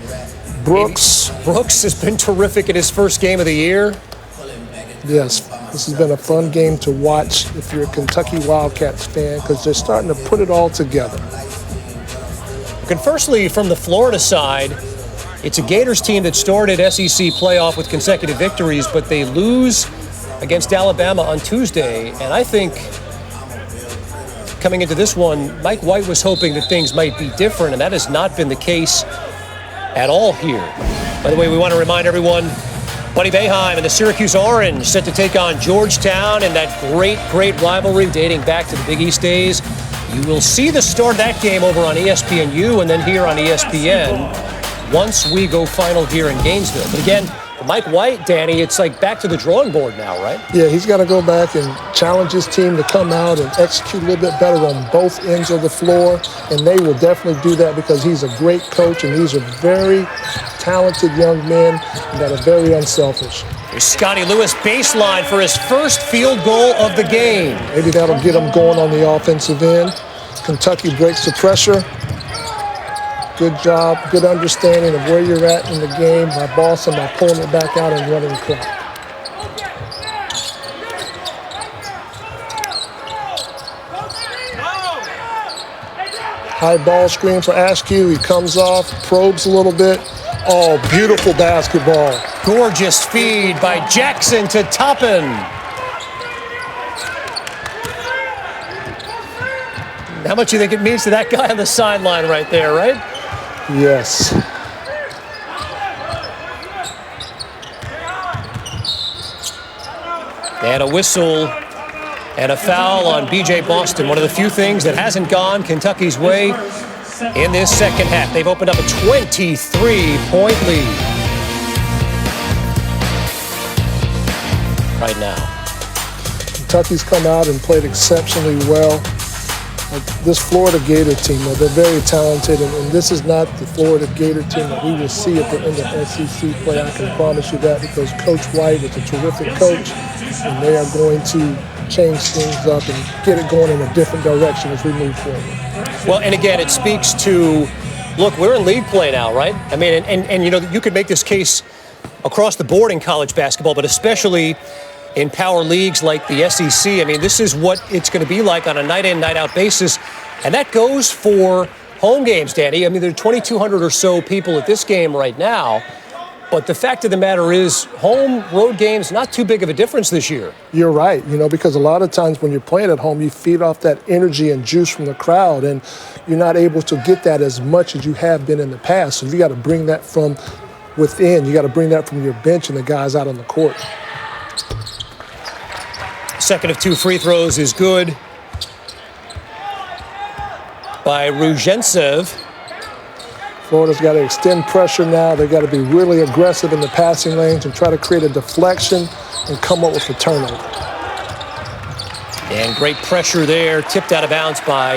Brooks. Brooks has been terrific in his first game of the year. Yes, this has been a fun game to watch if you're a Kentucky Wildcats fan because they're starting to put it all together. Conversely, from the Florida side, it's a Gators team that started SEC playoff with consecutive victories, but they lose against Alabama on Tuesday. And I think coming into this one, Mike White was hoping that things might be different, and that has not been the case at all here. By the way, we want to remind everyone, Buddy Boeheim and the Syracuse Orange set to take on Georgetown in that great rivalry dating back to the Big East days. You will see the start of that game over on ESPNU and then here on ESPN once we go final here in Gainesville. But again, for Mike White, Danny, it's like back to the drawing board now, right? Yeah, he's got to go back and challenge his team to come out and execute a little bit better on both ends of the floor, and they will definitely do that because he's a great coach, and these are very talented young men that are very unselfish. Here's Scotty Lewis baseline for his first field goal of the game. Maybe that'll get him going on the offensive end. Kentucky breaks the pressure. Good job, good understanding of where you're at in the game by bossing, by pulling it back out and running the clock. High ball screen for Askew. He comes off, probes a little bit. Oh, beautiful basketball. Gorgeous feed by Jackson to Toppin. How much do you think it means to that guy on the sideline right there, right? Yes. And a whistle and a foul on B.J. Boston. One of the few things that hasn't gone Kentucky's way in this second half. They've opened up a 23-point lead right now. Kentucky's come out and played exceptionally well. This Florida Gator team, they're very talented, and this is not the Florida Gator team that we will see at the end of SEC play. I can promise you that because Coach White is a terrific coach, and they are going to change things up and get it going in a different direction as we move forward. Well, and again, it speaks to, look, we're in league play now, right? I mean, and you know, you could make this case across the board in college basketball, but especially in power leagues like the SEC. I mean, this is what it's going to be like on a night-in, night-out basis. And that goes for home games, Danny. I mean, there are 2,200 or so people at this game right now. But the fact of the matter is, home, road games, not too big of a difference this year. You're right, you know, because a lot of times when you're playing at home, you feed off that energy and juice from the crowd, and you're not able to get that as much as you have been in the past. So you got to bring that from within. You got to bring that from your bench and the guys out on the court. Second of two free throws is good by Ruzhentsev. Florida's got to extend pressure now. They've got to be really aggressive in the passing lanes and try to create a deflection and come up with a turnover. And great pressure there, tipped out of bounds by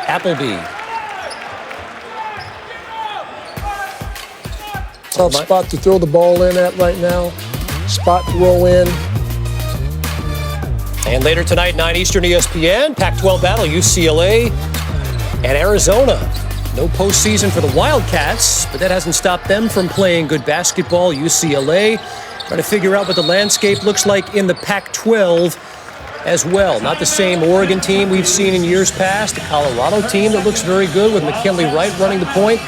Appleby. Tough spot to throw the ball in at right now. Spot to roll in. And later tonight, 9 Eastern ESPN, Pac-12 battle, UCLA and Arizona. No postseason for the Wildcats, but that hasn't stopped them from playing good basketball. UCLA trying to figure out what the landscape looks like in the Pac-12 as well. Not the same Oregon team we've seen in years past. A Colorado team that looks very good with McKinley Wright running the point.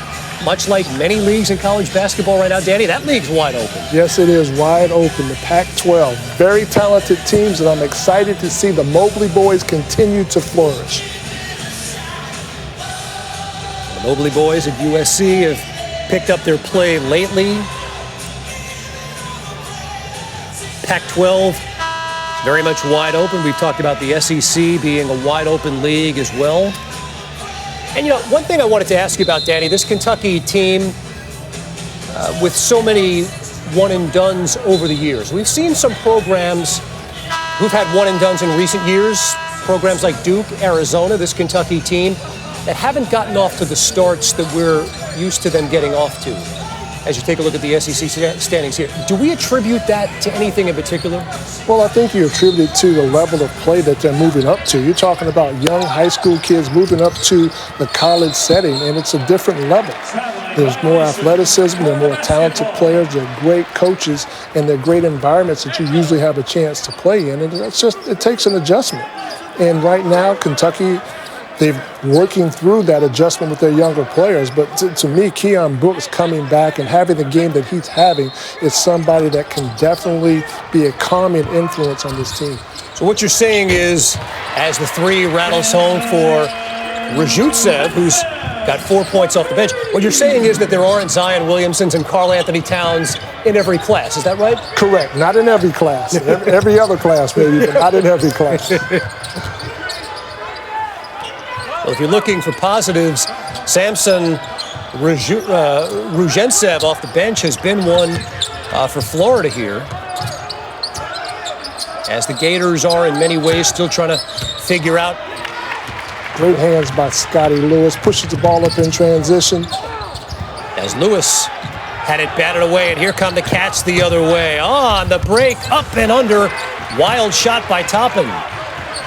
Much like many leagues in college basketball right now, Danny, that league's wide open. Yes, it is wide open. The Pac-12, very talented teams, and I'm excited to see the Mobley boys continue to flourish. The Mobley boys at USC have picked up their play lately. Pac-12, very much wide open. We've talked about the SEC being a wide open league as well. And, you know, one thing I wanted to ask you about, Danny, this Kentucky team with so many one-and-dones over the years. We've seen some programs who've had one-and-dones in recent years, programs like Duke, Arizona, this Kentucky team, that haven't gotten off to the starts that we're used to them getting off to. As you take a look at the SEC standings here, do we attribute that to anything in particular? Well, I think you attribute it to the level of play that they're moving up to. You're talking about young high school kids moving up to the college setting, and it's a different level. There's more athleticism, they're more talented players, they're great coaches, and they're great environments that you usually have a chance to play in. And it takes an adjustment. And right now, Kentucky, they're working through that adjustment with their younger players. But to me, Keon Brooks coming back and having the game that he's having is somebody that can definitely be a calming influence on this team. So what you're saying is, as the three rattles home for Rajutsev, who's got 4 points off the bench, what you're saying is that there aren't Zion Williamsons and Karl Anthony Towns in every class. Is that right? Correct. Not in every class. Every other class, maybe, but not in every class. Well, if you're looking for positives, Samson Rujentsev off the bench has been one for Florida here, as the Gators are in many ways still trying to figure out. Great hands by Scotty Lewis, pushes the ball up in transition. As Lewis had it batted away, and here come the Cats the other way. On the break, up and under, wild shot by Toppin.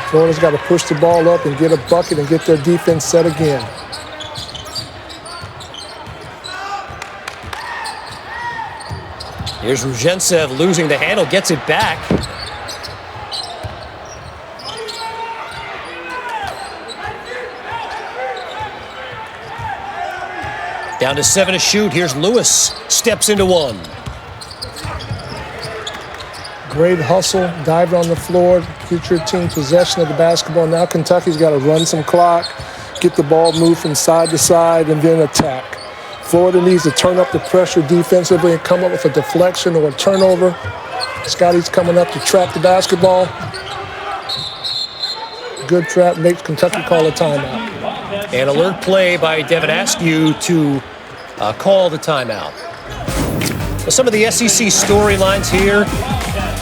Florida's got to push the ball up and get a bucket and get their defense set again. Here's Rujentsev losing the handle, gets it back. Down to 7 to shoot. Here's Lewis, steps into one. Great hustle, dived on the floor, get your team possession of the basketball. Now Kentucky's got to run some clock, get the ball moved from side to side, and then attack. Florida needs to turn up the pressure defensively and come up with a deflection or a turnover. Scotty's coming up to trap the basketball. Good trap, makes Kentucky call a timeout. An alert play by Devin Askew to call the timeout. Well, some of the SEC storylines here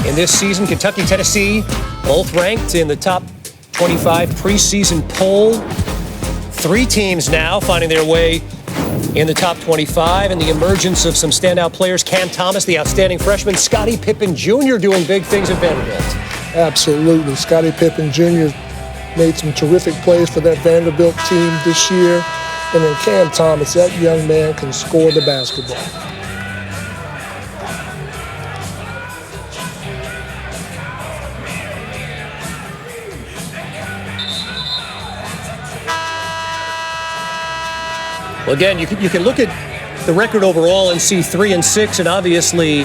in this season: Kentucky, Tennessee, both ranked in the top 25 preseason poll. 3 teams now finding their way in the top 25, and the emergence of some standout players. Cam Thomas, the outstanding freshman. Scottie Pippen Jr. doing big things at Vanderbilt. Absolutely. Scottie Pippen Jr. made some terrific plays for that Vanderbilt team this year. And then Cam Thomas, that young man can score the basketball. Well, again, you can look at the record overall and see 3-6, and obviously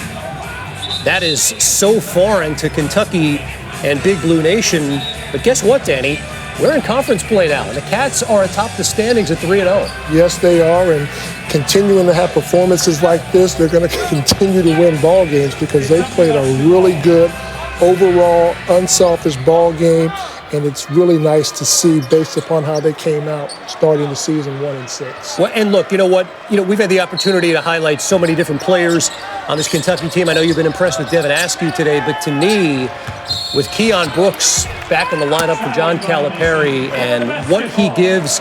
that is so foreign to Kentucky and Big Blue Nation. But guess what, Danny? We're in conference play now, and the Cats are atop the standings at 3-0. Yes, they are, and continuing to have performances like this, they're going to continue to win ball games because they played a really good, overall, unselfish ball game, and it's really nice to see based upon how they came out starting the season 1-6. Well, and look, you know what? We've had the opportunity to highlight so many different players on this Kentucky team. I know you've been impressed with Devin Askew today, but to me, with Keon Brooks back in the lineup for John Calipari and what he gives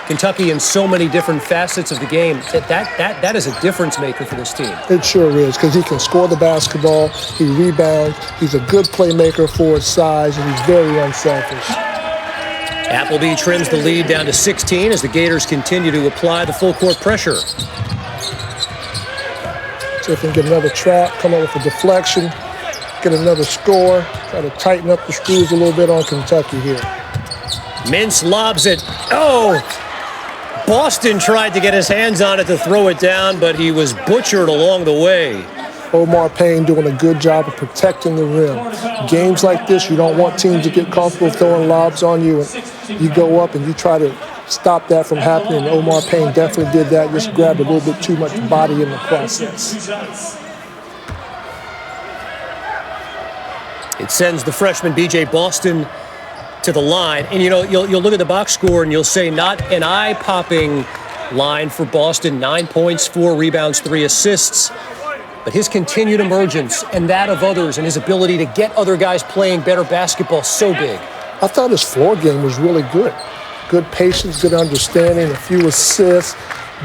Kentucky in so many different facets of the game, that is a difference maker for this team. It sure is, because he can score the basketball, he rebounds, he's a good playmaker for his size, and he's very unselfish. Appleby trims the lead down to 16 as the Gators continue to apply the full court pressure. So if he can get another trap, come up with a deflection, get another score, try to tighten up the screws a little bit on Kentucky here. Mintz lobs it. Oh! Boston tried to get his hands on it to throw it down, but he was butchered along the way. Omar Payne doing a good job of protecting the rim. Games like this, you don't want teams to get comfortable throwing lobs on you, and you go up and you try to stop that from happening. And Omar Payne definitely did that, just grabbed a little bit too much body in the process. It sends the freshman B.J. Boston to the line. And, you'll look at the box score and you'll say not an eye-popping line for Boston. 9 points, 4 rebounds, 3 assists. But his continued emergence and that of others and his ability to get other guys playing better basketball, so big. I thought his floor game was really good. Good patience, good understanding, a few assists.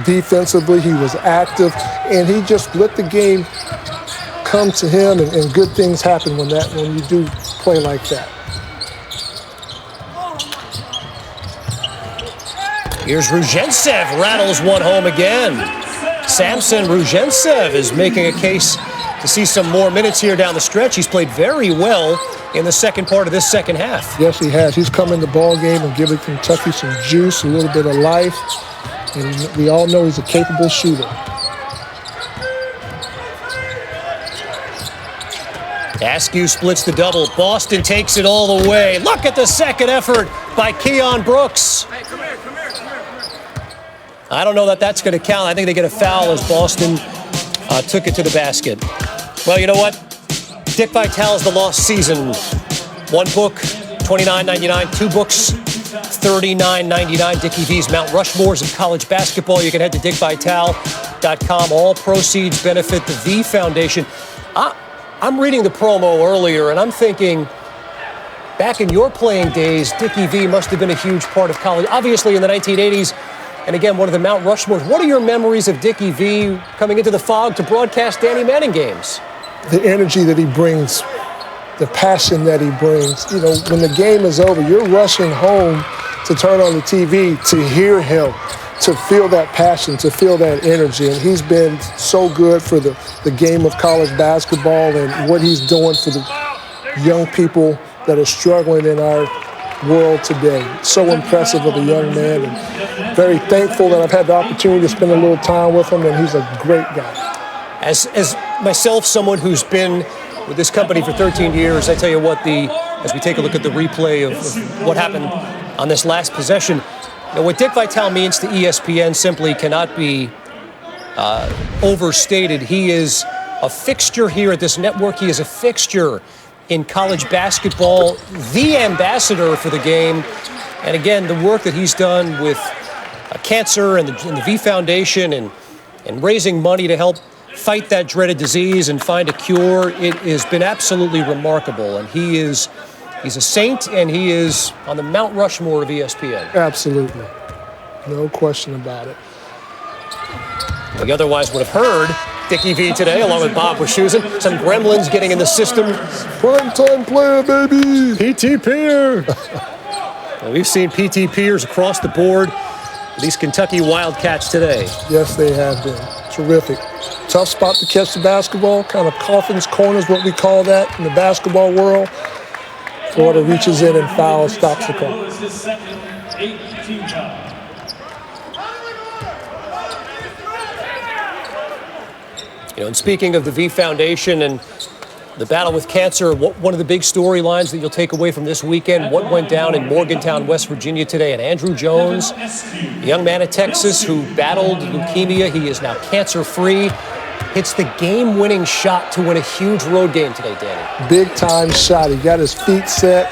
Defensively, he was active, and he just let the game come to him, and good things happen when you do play like that. Here's Rujentsev, rattles one home again. Samson Ruzhentsev is making a case to see some more minutes here down the stretch. He's played very well in the second part of this second half. Yes, he has. He's come in the ball game and given Kentucky some juice, a little bit of life. And we all know he's a capable shooter. Askew splits the double. Boston takes it all the way. Look at the second effort by Keon Brooks. Hey, come here. I don't know that that's going to count. I think they get a foul as Boston took it to the basket. Well, you know what? Dick Vitale's the lost season. One book, $29.99. Two books, $39.99. Dickie V's Mount Rushmores of college basketball. You can head to dickvitale.com. All proceeds benefit the V Foundation. I'm reading the promo earlier, and I'm thinking, back in your playing days, Dickie V must have been a huge part of college. Obviously, in the 1980s, and again, one of the Mount Rushmores. What are your memories of Dickie V coming into the Fog to broadcast Danny Manning games? The energy that he brings, the passion that he brings. You know, when the game is over, you're rushing home to turn on the TV to hear him, to feel that passion, to feel that energy. And he's been so good for the game of college basketball and what he's doing for the young people that are struggling in our world today. So impressive of a young man, and very thankful that I've had the opportunity to spend a little time with him, and he's a great guy. As myself, someone who's been with this company for 13 years, I tell you what, as we take a look at the replay of what happened on this last possession, you know, what Dick Vitale means to ESPN simply cannot be overstated. He is a fixture here at this network. He is a fixture in college basketball, the ambassador for the game. And again, the work that he's done with cancer and the V Foundation and raising money to help fight that dreaded disease and find a cure, it has been absolutely remarkable. And he's a saint, and he is on the Mount Rushmore of ESPN. Absolutely. No question about it. We otherwise would have heard Dickie V today, along with Bob Wischusen. Some gremlins getting in the system. Prime-time player, baby! P.T. Peer! Well, we've seen P.T. Peers across the board for these Kentucky Wildcats today. Yes, they have been. Terrific. Tough spot to catch the basketball. Kind of coffin's corner is what we call that in the basketball world. Florida reaches in and fouls, stops the clock. You know, and speaking of the V Foundation and the battle with cancer, one of the big storylines that you'll take away from this weekend, what went down in Morgantown, West Virginia today, and Andrew Jones, a young man at Texas who battled leukemia. He is now cancer-free. Hits the game-winning shot to win a huge road game today, Danny. Big-time shot. He got his feet set.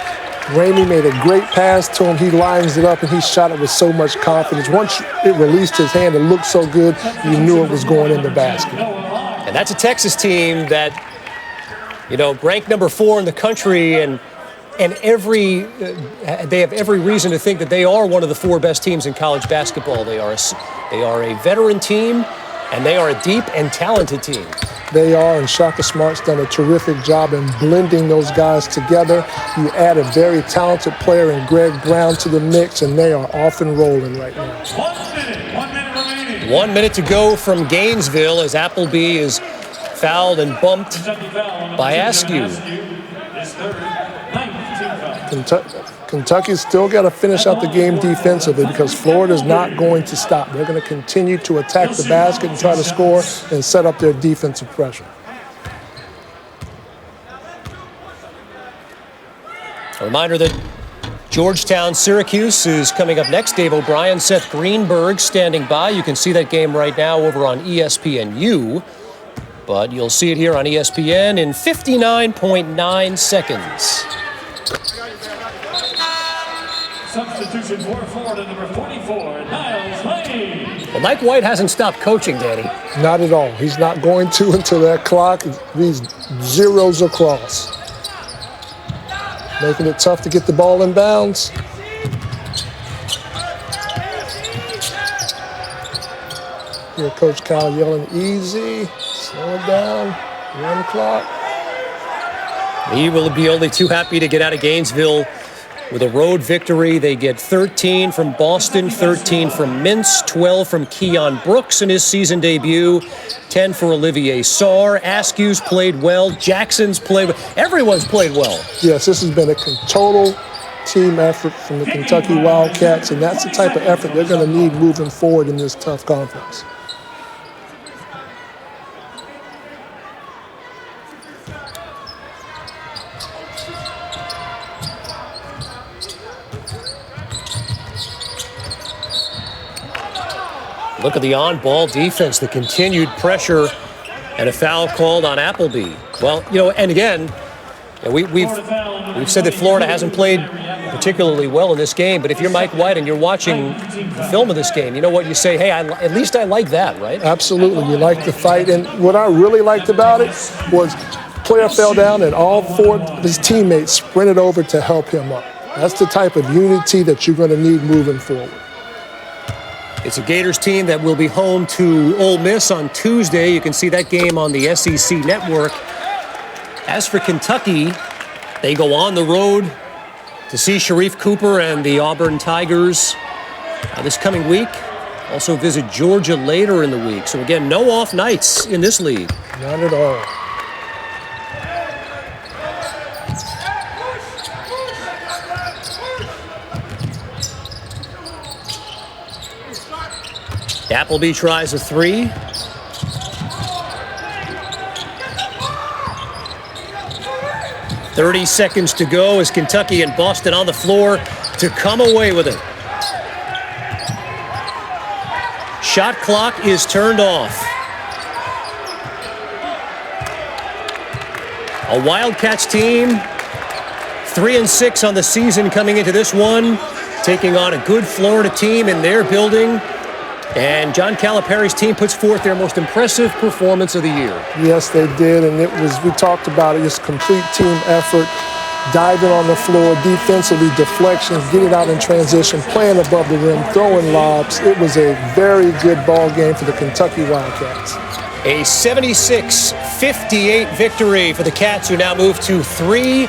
Ramey made a great pass to him. He lines it up, and he shot it with so much confidence. Once it released his hand, it looked so good, you knew it was going in the basket. And that's a Texas team that, you know, ranked number 4 in the country, and they have every reason to think that they are one of the 4 best teams in college basketball. They are a veteran team, and they are a deep and talented team. They are, and Shaka Smart's done a terrific job in blending those guys together. You add a very talented player in Greg Brown to the mix, and they are off and rolling right now. 1 minute remaining. 1 minute to go from Gainesville as Appleby is fouled and bumped by Askew. Kentucky's still got to finish out the game defensively because Florida's not going to stop. They're going to continue to attack the basket and try to score and set up their defensive pressure. A reminder that Georgetown-Syracuse is coming up next. Dave O'Brien, Seth Greenberg standing by. You can see that game right now over on ESPNU. But you'll see it here on ESPN in 59.9 seconds. Substitution for Florida, number 44, Niles Lane. Well, Mike White hasn't stopped coaching, Danny. Not at all. He's not going to until that clock reads zeros across. Making it tough to get the ball in bounds. Here, Coach Kyle yelling, easy, slow it down, 1 clock. He will be only too happy to get out of Gainesville with a road victory. They get 13 from Boston, 13 from Mintz, 12 from Keon Brooks in his season debut, 10 for Olivier Sarr. Askew's played well. Jackson's played well. Everyone's played well. Yes, this has been a total team effort from the Kentucky Wildcats, and that's the type of effort they're going to need moving forward in this tough conference. Look at the on-ball defense, the continued pressure, and a foul called on Appleby. Well, and again, we've said that Florida hasn't played particularly well in this game, but if you're Mike White and you're watching the film of this game, you know what? You say, hey, at least I like that, right? Absolutely. You like the fight. And what I really liked about it was player fell down and all 4 of his teammates sprinted over to help him up. That's the type of unity that you're going to need moving forward. It's a Gators team that will be home to Ole Miss on Tuesday. You can see that game on the SEC Network. As for Kentucky, they go on the road to see Sharif Cooper and the Auburn Tigers this coming week. Also visit Georgia later in the week. So again, no off nights in this league. Not at all. Appleby tries a 3. "30 seconds to go as Kentucky and Boston on the floor to come away with it. Shot clock is turned off. A Wildcats team, 3-6 on the season coming into this one, taking on a good Florida team in their building. And John Calipari's team puts forth their most impressive performance of the year. Yes, they did, and we talked about it, just complete team effort, diving on the floor, defensively, deflections, getting out in transition, playing above the rim, throwing lobs. It was a very good ball game for the Kentucky Wildcats. A 76-58 victory for the Cats, who now move to 3